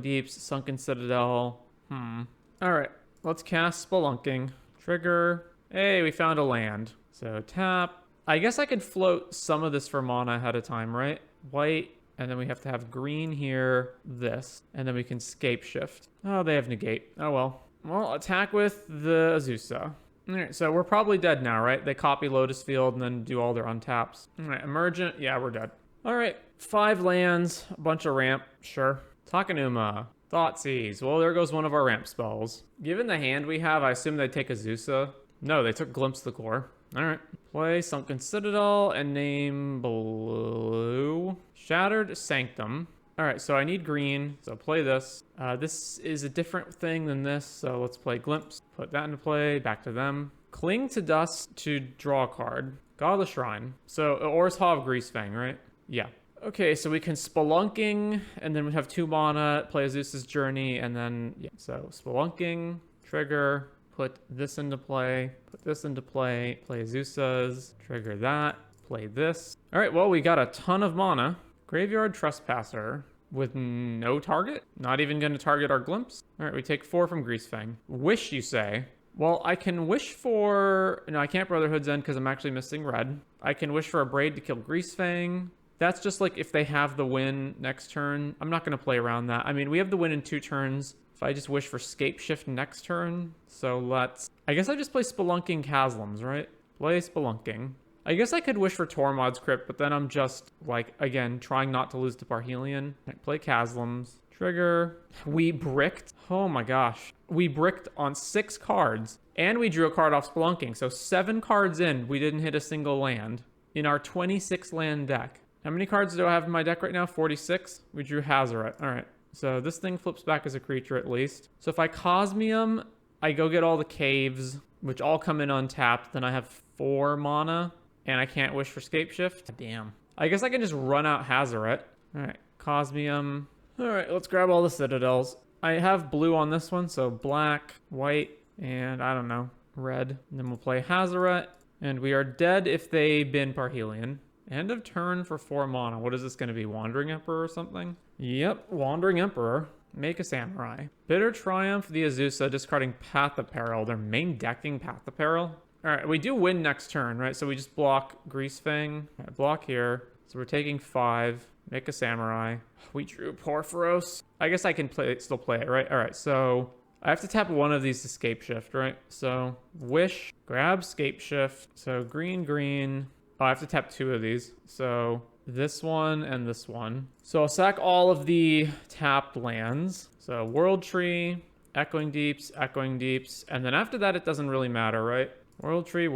Deeps, Sunken Citadel. Alright, let's cast Spelunking. Trigger. Hey, we found a land. So tap. I guess I could float some of this for mana ahead of time, right? White. And then we have to have green here, this. And then we can Scapeshift. Oh, they have negate. Oh, well. Well, attack with the Azusa. Alright, so we're probably dead now, right? They copy Lotus Field and then do all their untaps. Alright, Emergent. Yeah, we're dead. Alright, 5 lands, a bunch of ramp. Sure. Takenuma. Thoughtseize. Well, there goes one of our ramp spells. Given the hand we have, I assume they'd take Azusa. No, they took Glimpse the Core. Alright. Play Sunken Citadel and name blue. Shattered Sanctum. Alright, so I need green, so play this. This is a different thing than this, so let's play Glimpse. Put that into play, back to them. Cling to Dust to draw a card. Godless Shrine. So, Or's Hav Greasefang, right? Yeah. Okay, so we can Spelunking, and then we have 2 mana, play Zeus's Journey, and then, yeah. So, Spelunking, trigger, put this into play, play Zeus's, trigger that, play this. Alright, well, we got a ton of mana. Graveyard Trespasser with no target? Not even going to target our Glimpse? Alright, we take 4 from Greasefang. Wish, you say? Well, I can wish for... No, I can't Brotherhood's End because I'm actually missing red. I can wish for a Braid to kill Greasefang. That's just like if they have the win next turn. I'm not going to play around that. I mean, we have the win in 2 turns. If I just wish for Scapeshift next turn. So let's... I guess I just play Spelunking Caslums, right? Play Spelunking. I guess I could wish for Tormod's Crypt, but then I'm just, like, again, trying not to lose to Parhelion. Right, play Caslums. Trigger. We bricked. Oh my gosh. We bricked on 6 cards, and we drew a card off Spelunking. So 7 cards in, we didn't hit a single land in our 26 land deck. How many cards do I have in my deck right now? 46. We drew Hazoret. All right. So this thing flips back as a creature at least. So if I Cosmium, I go get all the caves, which all come in untapped. Then I have 4 mana, and I can't wish for Scape Shift. Damn. I guess I can just run out Hazoret. All right. Cosmium. All right. Let's grab all the Citadels. I have blue on this one, so black, white, and I don't know, red. And then we'll play Hazoret. And we are dead if they bin Parhelion. End of turn for 4 mana. What is this going to be? Wandering Emperor or something? Yep, Wandering Emperor. Make a Samurai. Bitter Triumph, the Azusa, discarding Path of Peril. They're main decking Path of Peril. All right, we do win next turn, right? So we just block Greasefang. Right, block here. So we're taking 5. Make a Samurai. We drew Porphyros. I guess I can still play it, right? All right, so I have to tap one of these to Scape Shift, right? So Wish, grab Scape Shift. So green, green. Oh, I have to tap 2 of these. So this one and this one. So I'll sack all of the tapped lands. So World Tree, Echoing Deeps, and then after that, it doesn't really matter, right? World Tree,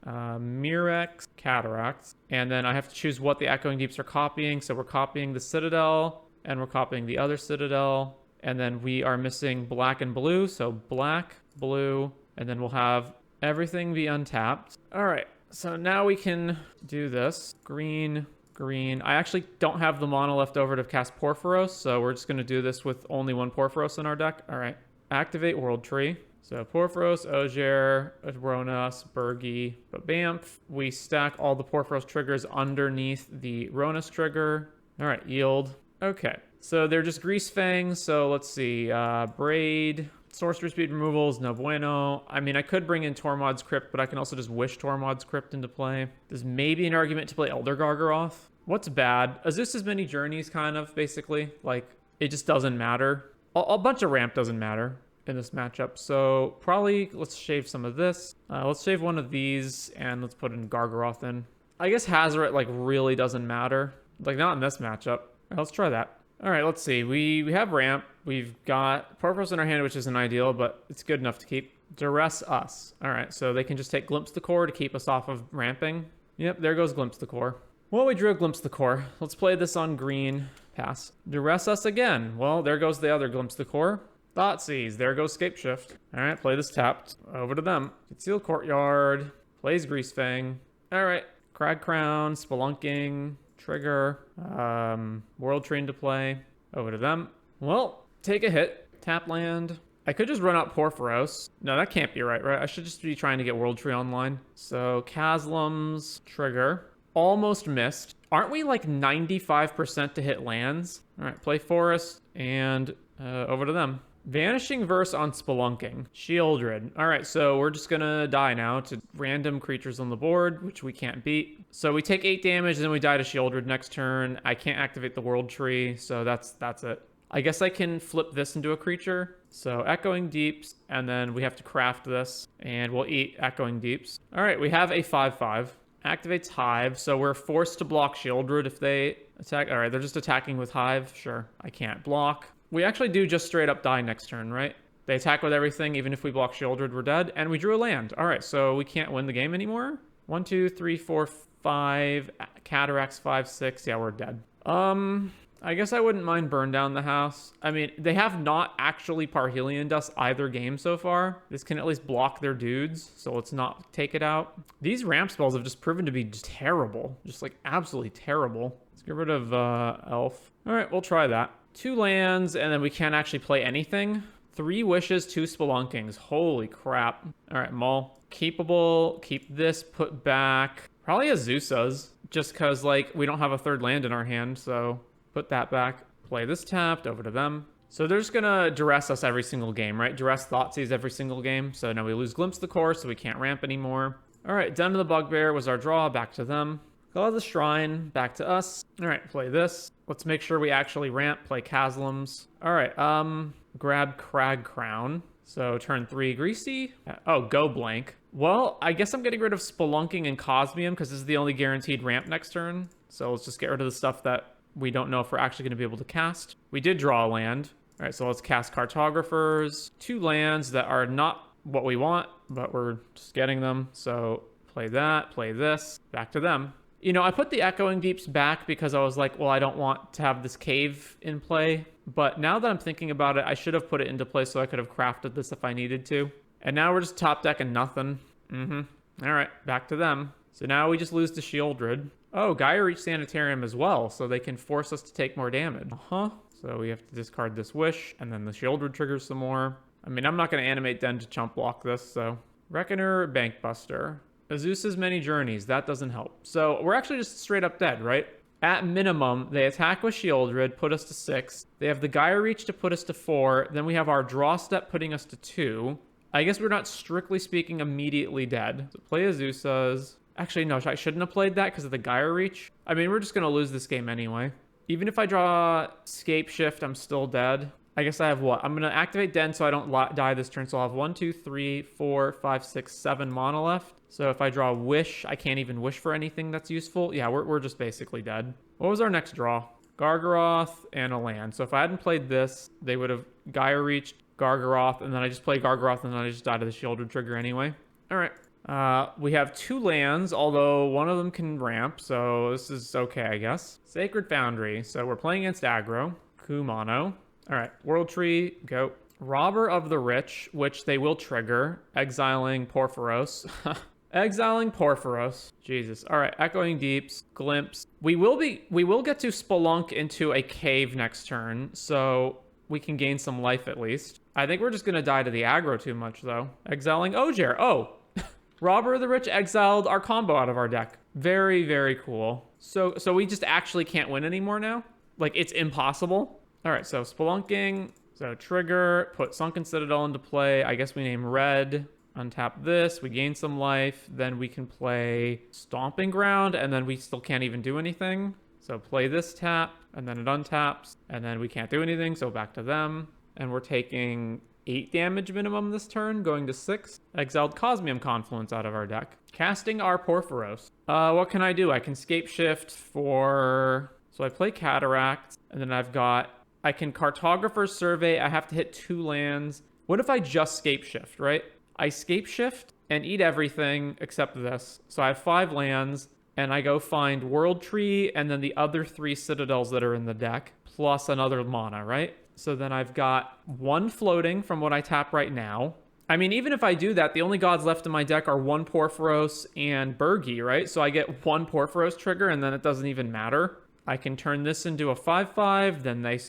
Mirex, Cataracts. And then I have to choose what the Echoing Deeps are copying. So we're copying the Citadel, and we're copying the other Citadel. And then we are missing black and blue. So black, blue, and then we'll have everything be untapped. All right. So now we can do this. Green, green. I actually don't have the mana left over to cast Porphyros, so we're just going to do this with only 1 Porphyros in our deck. All right. Activate World Tree. So Porphyros, Ogier, Ronas, Bergi, Bamf. We stack all the Porphyros triggers underneath the Ronas trigger. All right, yield. Okay. So they're just Greasefangs, so let's see. Braid. Sorcery speed removal is no bueno. I mean, I could bring in Tormod's Crypt, but I can also just wish Tormod's Crypt into play. There's maybe an argument to play Elder Gargaroth. What's bad? Azusa's Many Journeys, kind of, basically. Like, it just doesn't matter. A bunch of ramp doesn't matter in this matchup. So probably let's shave some of this. Let's shave one of these, and let's put in Gargaroth in. I guess Hazoret, like, really doesn't matter. Like, not in this matchup. All right, let's try that. All right, let's see. We have ramp. We've got Porphyros in our hand, which isn't ideal, but it's good enough to keep. Duress us. All right, so they can just take Glimpse the Core to keep us off of ramping. Yep, there goes Glimpse the Core. Well, we drew a Glimpse the Core. Let's play this on green. Pass. Duress us again. Well, there goes the other Glimpse the Core. Thoughtseize. There goes Scape Shift. All right, play this tapped. Over to them. Conceal Courtyard. Plays Greasefang. All right, Crag Crown, Spelunking. Trigger, World Tree to play. Over to them. Well, take a hit. Tap land. I could just run out Porphyros. No, that can't be right? I should just be trying to get World Tree online. So, Chasms, trigger. Almost missed. Aren't we like 95% to hit lands? All right, play Forest, and over to them. Vanishing Verse on Spelunking. Shieldred. All right, so we're just going to die now to random creatures on the board, which we can't beat. So we take 8 damage, and then we die to Shieldred next turn. I can't activate the World Tree, so that's it. I guess I can flip this into a creature. So Echoing Deeps, and then we have to craft this, and we'll eat Echoing Deeps. All right, we have a 5/5. Activates Hive, so we're forced to block Shieldred if they attack. All right, they're just attacking with Hive. Sure, I can't block. We actually do just straight up die next turn, right? They attack with everything. Even if we block Shieldred, we're dead. And we drew a land. All right, so we can't win the game anymore. 1, 2, 3, 4, 5. Cataracts 5, 6. Yeah, we're dead. I guess I wouldn't mind burn down the house. I mean, they have not actually Parhelion us either game so far. This can at least block their dudes, so let's not take it out. These ramp spells have just proven to be just terrible. Just like absolutely terrible. Let's get rid of Elf. All right, we'll try that. 2 lands, and then we can't actually play anything. 3 wishes, 2 spelunkings. Holy crap. All right, Maul. Keepable. Keep this put back. Probably Azusa's, just because, like, we don't have a 3rd land in our hand, so put that back. Play this tapped. Over to them. So they're just going to duress us every single game, right? Duress Thoughtseize every single game. So now we lose Glimpse the Core, so we can't ramp anymore. All right, Den of the Bugbear was our draw. Back to them. God of the Shrine, back to us. All right, play this. Let's make sure we actually ramp, play Chasms. All right, grab Crag Crown. So turn 3, Greasy. Oh, go blank. Well, I guess I'm getting rid of Spelunking and Cosmium because this is the only guaranteed ramp next turn. So let's just get rid of the stuff that we don't know if we're actually going to be able to cast. We did draw a land. All right, so let's cast Cartographers. 2 lands that are not what we want, but we're just getting them. So play that, play this, back to them. You know, I put the Echoing Deeps back because I was like, well, I don't want to have this cave in play. But now that I'm thinking about it, I should have put it into play so I could have crafted this if I needed to. And now we're just top decking nothing. All right, back to them. So now we just lose to Shieldred. Oh, Gaia Reach Sanitarium as well, so they can force us to take more damage. So we have to discard this Wish, and then the Shieldred triggers some more. I mean, I'm not going to animate Den to chump block this, so... Reckoner, Bankbuster. Azusa's Many Journeys, that doesn't help. So we're actually just straight up dead, right? At minimum, they attack with Shieldred, put us to 6. They have the Gaia Reach to put us to 4. Then we have our draw step putting us to 2. I guess we're not, strictly speaking, immediately dead. So play Azusa's. Actually, no, I shouldn't have played that because of the Gaia Reach. I mean, we're just going to lose this game anyway. Even if I draw Scape Shift, I'm still dead. I guess I have what? I'm going to activate Den so I don't die this turn. So I'll have 1, 2, 3, 4, 5, 6, 7 mana left. So if I draw Wish, I can't even wish for anything that's useful. Yeah, we're just basically dead. What was our next draw? Gargaroth and a land. So if I hadn't played this, they would have Gaia Reached, Gargaroth, and then I just played Gargaroth, and then I just died of the Shieldred trigger anyway. All right. We have 2 lands, although one of them can ramp, so this is okay, I guess. Sacred Foundry. So we're playing against aggro. Kumano. All right. World Tree, go. Robber of the Rich, which they will trigger. Exiling Porphyros. Exiling Porphyros. Jesus. All right. Echoing Deeps. Glimpse. We will get to Spelunk into a cave next turn, so we can gain some life at least. I think we're just going to die to the aggro too much, though. Exiling Ojer. Oh. Robber of the Rich exiled our combo out of our deck. Very, very cool. So we just actually can't win anymore now? Like, it's impossible? All right, so Spelunking. So trigger, put Sunken Citadel into play. I guess we name red. Untap this. We gain some life. Then we can play Stomping Ground, and then we still can't even do anything. So play this tap, and then it untaps, and then we can't do anything, so back to them. And we're taking 8 damage minimum this turn, going to 6. Exiled Cosmium Confluence out of our deck. Casting our Porphyros. What can I do? I can Scape Shift for... So I play Cataract, and then I can Cartographer's Survey. I have to hit 2 lands. What if I just Scape Shift, right? I Scape Shift and eat everything except this. So I have 5 lands, and I go find World Tree, and then the other 3 Citadels that are in the deck, plus another mana, right? So then I've got 1 floating from what I tap right now. I mean, even if I do that, the only gods left in my deck are 1 Porphyros and Burgi, right? So I get 1 Porphyros trigger, and then it doesn't even matter. I can turn this into a 5/5,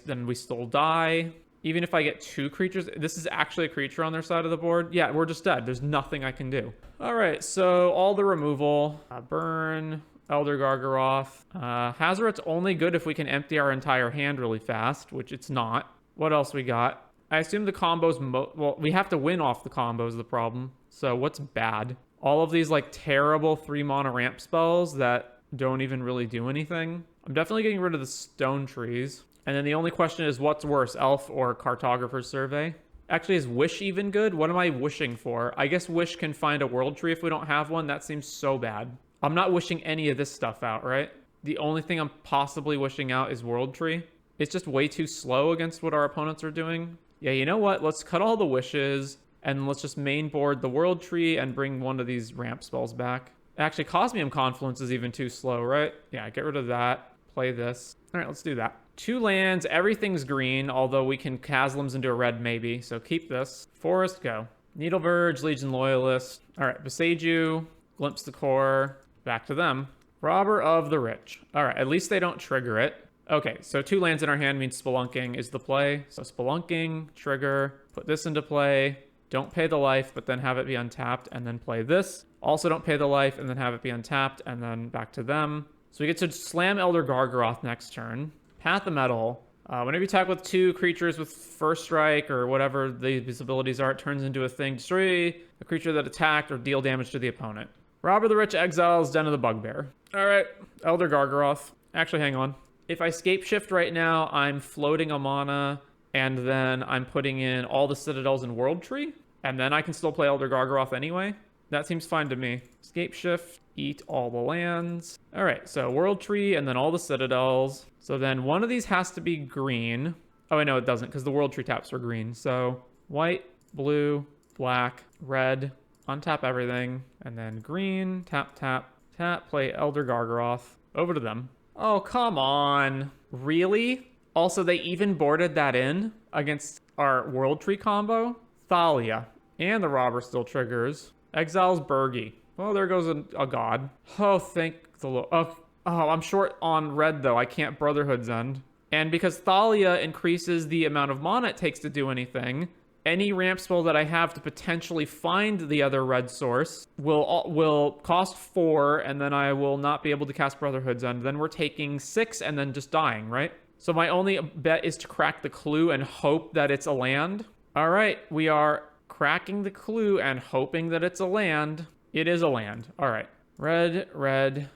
then we still die. Even if I get 2 creatures, this is actually a creature on their side of the board. Yeah, we're just dead. There's nothing I can do. All right, so all the removal. Burn, Elder Gargaroth. Hazoret's only good if we can empty our entire hand really fast, which it's not. What else we got? I assume the combos, well, we have to win off the combos, the problem. So what's bad? All of these like terrible 3 mana ramp spells that don't even really do anything. I'm definitely getting rid of the stone trees. And then the only question is what's worse, Elf or Cartographer's Survey? Actually, is Wish even good? What am I wishing for? I guess Wish can find a World Tree if we don't have one. That seems so bad. I'm not wishing any of this stuff out, right? The only thing I'm possibly wishing out is World Tree. It's just way too slow against what our opponents are doing. Yeah, you know what? Let's cut all the wishes, and let's just main board the World Tree and bring one of these ramp spells back. Actually, Cosmium Confluence is even too slow, right? Yeah, get rid of that. Play this. All right, let's do that. 2 lands, everything's green, although we can Chaslims into a red maybe, so keep this. Forest, go. Needle Verge, Legion Loyalist. All right, Beseiju, Glimpse the Core, back to them. Robber of the Rich. All right, at least they don't trigger it. Okay, so 2 lands in our hand means Spelunking is the play. So Spelunking, trigger, put this into play. Don't pay the life, but then have it be untapped, and then play this. Also don't pay the life, and then have it be untapped, and then back to them. So we get to slam Elder Gargaroth next turn. Path of Metal. Whenever you attack with 2 creatures with First Strike or whatever these abilities are, it turns into a thing. Destroy a creature that attacked or deal damage to the opponent. Robber the Rich exiles Den of the Bugbear. All right, Elder Gargaroth. Actually, hang on. If I Scape Shift right now, I'm floating a mana, and then I'm putting in all the Citadels in World Tree, and then I can still play Elder Gargaroth anyway. That seems fine to me. Scape Shift, eat all the lands. All right, so World Tree, and then all the Citadels. So then one of these has to be green. Oh, I know it doesn't, because the World Tree taps are green. So white, blue, black, red, untap everything, and then green, tap, tap, Tap, play Elder Gargaroth. Over to them. Oh, come on. Really? Also, they even boarded that in against our World Tree combo. Thalia. And the Robber still triggers. Exiles Bergie. Well, there goes a god. Oh, thank the Lord. Oh, I'm short on red, though. I can't Brotherhood's End. And because Thalia increases the amount of mana it takes to do anything, any ramp spell that I have to potentially find the other red source will cost 4, and then I will not be able to cast Brotherhood's End. Then we're taking 6 and then just dying, right? So my only bet is to crack the clue and hope that it's a land. All right, we are cracking the clue and hoping that it's a land. It is a land. All right. Red, red,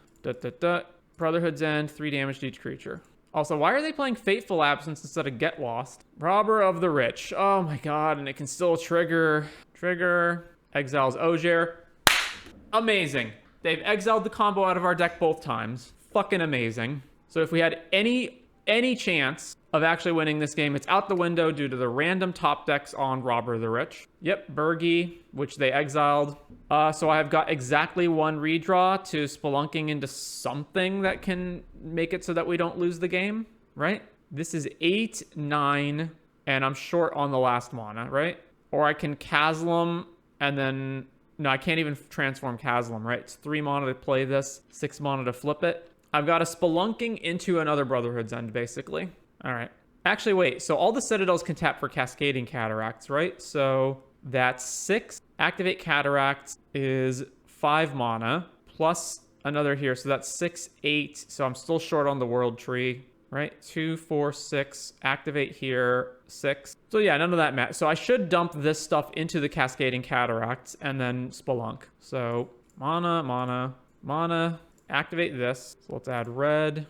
Brotherhood's End, 3 damage to each creature. Also, why are they playing Fateful Absence instead of Get Lost? Robber of the Rich. Oh my god, and it can still trigger. Exiles Ogier. Amazing. They've exiled the combo out of our deck both times. Fucking amazing. So if we had any chance of actually winning this game, it's out the window due to the random top decks on Robber of the Rich. Yep, Bergie, which they exiled. So I have got exactly 1 redraw to spelunking into something that can make it so that we don't lose the game, right? This is 8, 9, and I'm short on the last mana, right? Or I can Chasm and then... No, I can't even transform Chasm, right? It's 3 mana to play this, 6 mana to flip it. I've got a spelunking into another Brotherhood's End, basically. All right. Actually, wait. So all the Citadels can tap for Cascading Cataracts, right? So that's 6. Activate Cataracts is 5 mana plus another here. So that's 6, 8. So I'm still short on the World Tree, right? 2, 4, 6. Activate here, 6. So yeah, none of that matters. So I should dump this stuff into the Cascading Cataracts and then spelunk. So mana. Activate this. So let's add red,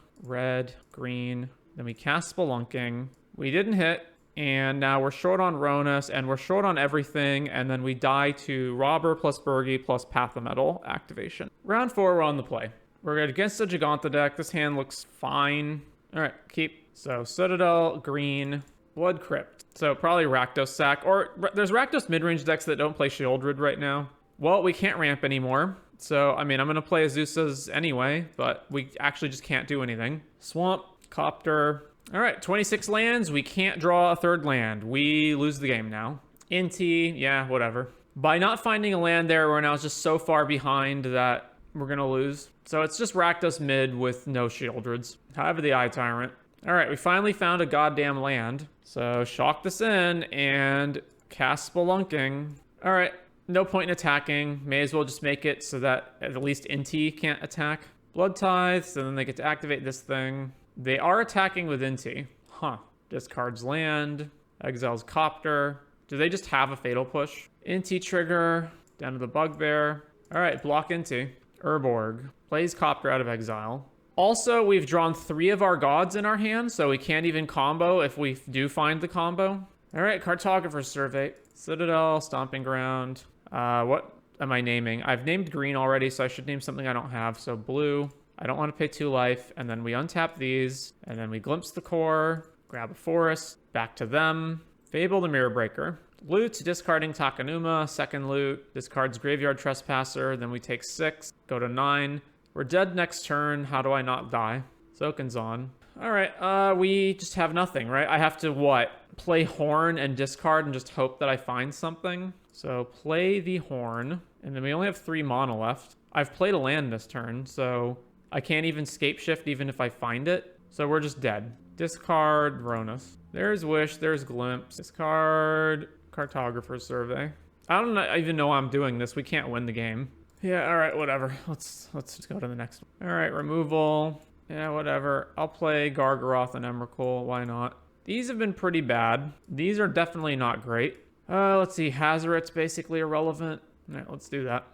green. Then we cast Spelunking. We didn't hit. And now we're short on Ronus, and we're short on everything. And then we die to Robber plus Bergie plus Path of Metal activation. Round 4, we're on the play. We're against a Giganta deck. This hand looks fine. All right, keep. So Citadel, green, Blood Crypt. So probably Rakdos Sack. Or there's Rakdos midrange decks that don't play Shieldred right now. Well, we can't ramp anymore. So, I mean, I'm going to play Azusa's anyway, but we actually just can't do anything. Swamp, Copter. All right, 26 lands. We can't draw a 3rd land. We lose the game now. Inti, yeah, whatever. By not finding a land there, we're now just so far behind that we're going to lose. So it's just Rakdos mid with no Shieldreds. However, the Eye Tyrant. All right, we finally found a goddamn land. So shock this in and cast Spelunking. All right. No point in attacking. May as well just make it so that at least Inti can't attack. Blood Tithes, and then they get to activate this thing. They are attacking with Inti. Huh. Discards land. Exiles Copter. Do they just have a Fatal Push? Inti trigger. Down to the Bugbear. All right, block Inti. Urborg. Plays Copter out of exile. Also, we've drawn 3 of our gods in our hand, so we can't even combo if we do find the combo. All right, Cartographer's Survey. Citadel, Stomping Ground. What am I naming? I've named green already, so I should name something I don't have. So blue. I don't want to pay 2 life. And then we untap these. And then we glimpse the core. Grab a forest. Back to them. Fable the Mirror Breaker. Loot, discarding Takanuma. Second loot. Discards Graveyard Trespasser. Then we take 6. Go to 9. We're dead next turn. How do I not die? Soken's on. All right. We just have nothing, right? I have to what? Play Horn and discard and just hope that I find something. So play the Horn, and then we only have 3 mana left. I've played a land this turn, so I can't even scape shift even if I find it. So we're just dead. Discard Ronus. There's Wish, there's Glimpse. Discard Cartographer's Survey. I don't even know why I'm doing this. We can't win the game. Yeah, all right, whatever. Let's just go to the next one. All right, removal. Yeah, whatever. I'll play Gargaroth and Emrakul. Why not? These have been pretty bad. These are definitely not great. Let's see. Hazoret's basically irrelevant. All right, let's do that.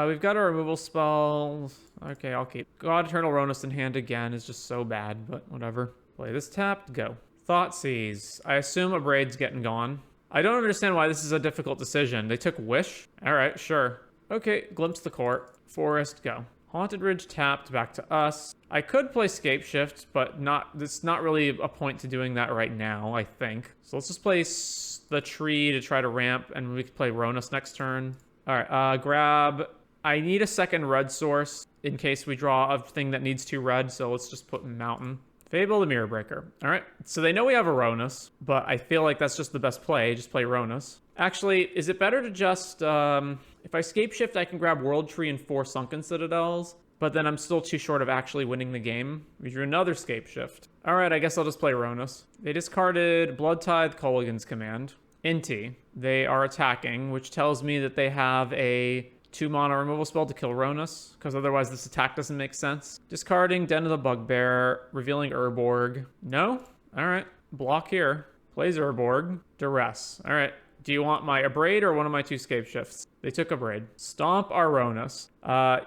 We've got our removal spells. Okay, I'll keep. God Eternal Ronus in hand again is just so bad, but whatever. Play this tapped. Go. Thoughtseize. I assume a Braid's getting gone. I don't understand why this is a difficult decision. They took Wish. All right, sure. Okay, Glimpse the Court. Forest, go. Haunted Ridge tapped, back to us. I could play Scape Shift, but it's not really a point to doing that right now, I think. So let's just play the tree to try to ramp, and we can play Ronus next turn. All right, grab... I need a second red source. in case we draw a thing that needs 2 red. So let's just put Mountain. Fable the Mirror Breaker. All right. So they know we have a Ronus, but I feel like that's just the best play. Just play Ronus. Actually, is it better to just... if I Scape Shift, I can grab World Tree and 4 Sunken Citadels, but then I'm still too short of actually winning the game. We drew another Scape Shift. All right, I guess I'll just play Ronus. They discarded Blood Tithe, Colligan's Command. Inti. They are attacking, which tells me that they have a 2 mana removal spell to kill Ronus, because otherwise this attack doesn't make sense. Discarding Den of the Bugbear, revealing Urborg. No? All right. Block here. Plays Urborg. Duress. All right. Do you want my Abrade or one of my 2 Scape Shifts? They took Abrade. Stomp our Ronus.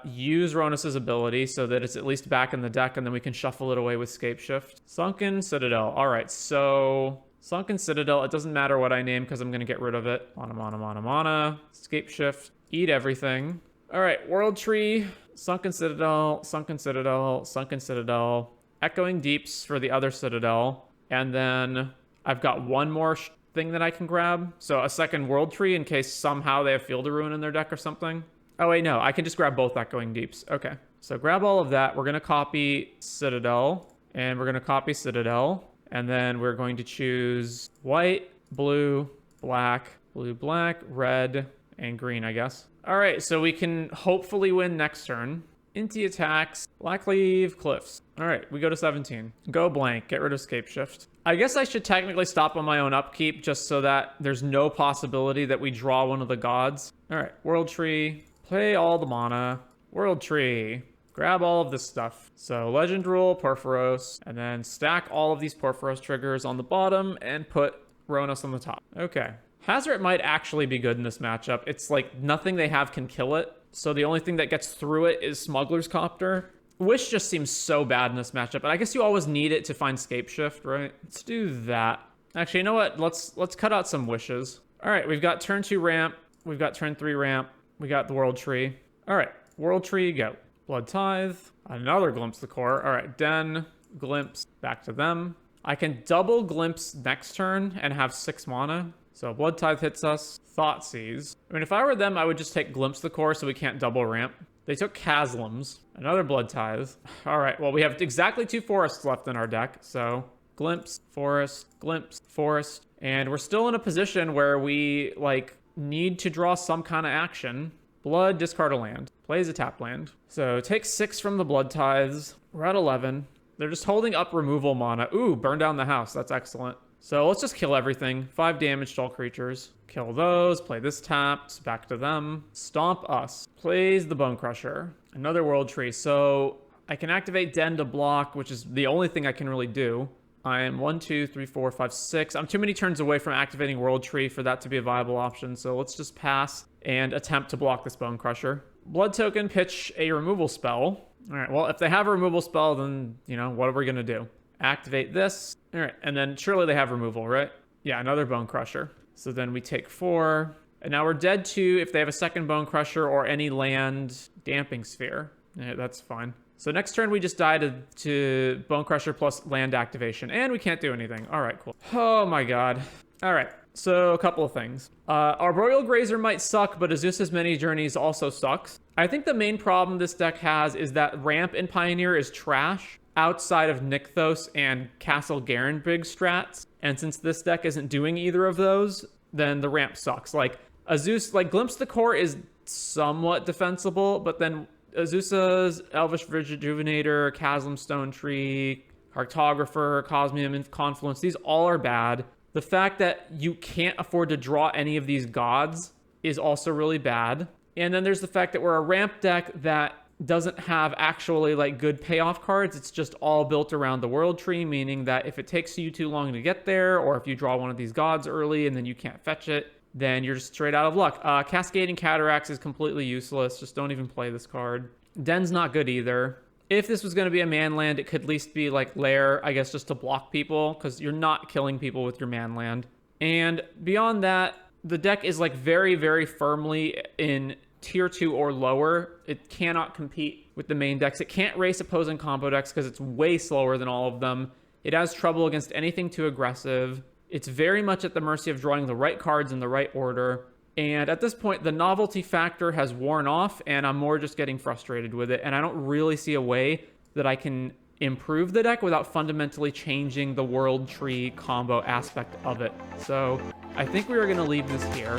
Use Ronus's ability so that it's at least back in the deck, and then we can shuffle it away with Scape Shift. Sunken Citadel. All right, so... Sunken Citadel, it doesn't matter what I name because I'm going to get rid of it. Mana, mana, mana, mana. Scape Shift. Eat everything. All right, World Tree. Sunken Citadel. Sunken Citadel. Sunken Citadel. Echoing Deeps for the other Citadel. And then I've got one more thing that I can grab. So a second World Tree in case somehow they have Field of Ruin in their deck or something. Oh, wait, no. I can just grab both Echoing Deeps. Okay. So grab all of that. We're going to copy Citadel. And we're going to copy Citadel. And then we're going to choose white, blue, black, blue, black, red, and green, I guess. All right, so we can hopefully win next turn. Inti attacks, Blackleaf, Cliffs. All right, we go to 17. Go blank, get rid of Scape Shift. I guess I should technically stop on my own upkeep just so that there's no possibility that we draw one of the gods. All right, World Tree, play all the mana. World Tree. Grab all of this stuff. So Legend Rule, Porphyros, and then stack all of these Porphyros triggers on the bottom and put Ronus on the top. Okay. Hazoret might actually be good in this matchup. It's like nothing they have can kill it. So the only thing that gets through it is Smuggler's Copter. Wish just seems so bad in this matchup, but I guess you always need it to find Scape Shift, right? Let's do that. Actually, you know what? Let's cut out some wishes. All right, we've got turn 2 ramp. We've got turn 3 ramp. We got the World Tree. All right, World Tree, go. Blood Tithe, another Glimpse the Core. All right, Den, Glimpse, back to them. I can double Glimpse next turn and have 6 mana. So Blood Tithe hits us. Thoughtseize. I mean, if I were them, I would just take Glimpse the Core so we can't double ramp. They took Chasms, another Blood Tithe. All right, well, we have exactly 2 forests left in our deck. So Glimpse, Forest, Glimpse, Forest. And we're still in a position where we, like, need to draw some kind of action. Blood, discard a land. Plays a tap land. So take 6 from the Blood Tithes. We're at 11. They're just holding up removal mana. Ooh, burn down the house. That's excellent. So let's just kill everything. 5 damage to all creatures. Kill those. Play this tapped. Back to them. Stomp us. Plays the Bone Crusher. Another World Tree. So I can activate Den to block, which is the only thing I can really do. I am 1, 2, 3, 4, 5, 6. I'm too many turns away from activating World Tree for that to be a viable option. So let's just pass and attempt to block this Bone Crusher. Blood Token, pitch a removal spell. All right, well, if they have a removal spell, then, you know, what are we going to do? Activate this. All right, and then surely they have removal, right? Yeah, another Bone Crusher. So then we take 4. And now we're dead to if they have a second Bone Crusher or any land Damping Sphere. Yeah, that's fine. So next turn, we just die to Bone Crusher plus land activation. And we can't do anything. All right, cool. Oh, my God. All right. So a couple of things. Arboreal Grazer might suck, but Azusa's Many Journeys also sucks. I think the main problem this deck has is that ramp in Pioneer is trash outside of Nykthos and Castle Garenbrig strats. And since this deck isn't doing either of those, then the ramp sucks. Like Azus, like Glimpse the Core is somewhat defensible, but then Azusa's Elvish Rejuvenator, Chasm Stone Tree, Cartographer, Cosmium Confluence, these all are bad. The fact that you can't afford to draw any of these gods is also really bad. And then there's the fact that we're a ramp deck that doesn't have actually like good payoff cards. It's just all built around the World Tree, meaning that if it takes you too long to get there, or if you draw one of these gods early and then you can't fetch it, then you're just straight out of luck. Cascading Cataracts is completely useless. Just don't even play this card. Den's not good either. If this was going to be a man land, it could at least be like Lair, I guess, just to block people, because you're not killing people with your man land. And beyond that, the deck is like very, very firmly in tier 2 or lower. It cannot compete with the main decks. It can't race opposing combo decks because it's way slower than all of them. It has trouble against anything too aggressive. It's very much at the mercy of drawing the right cards in the right order. And at this point, the novelty factor has worn off, and I'm more just getting frustrated with it. And I don't really see a way that I can improve the deck without fundamentally changing the world tree combo aspect of it. So I think we are going to leave this here.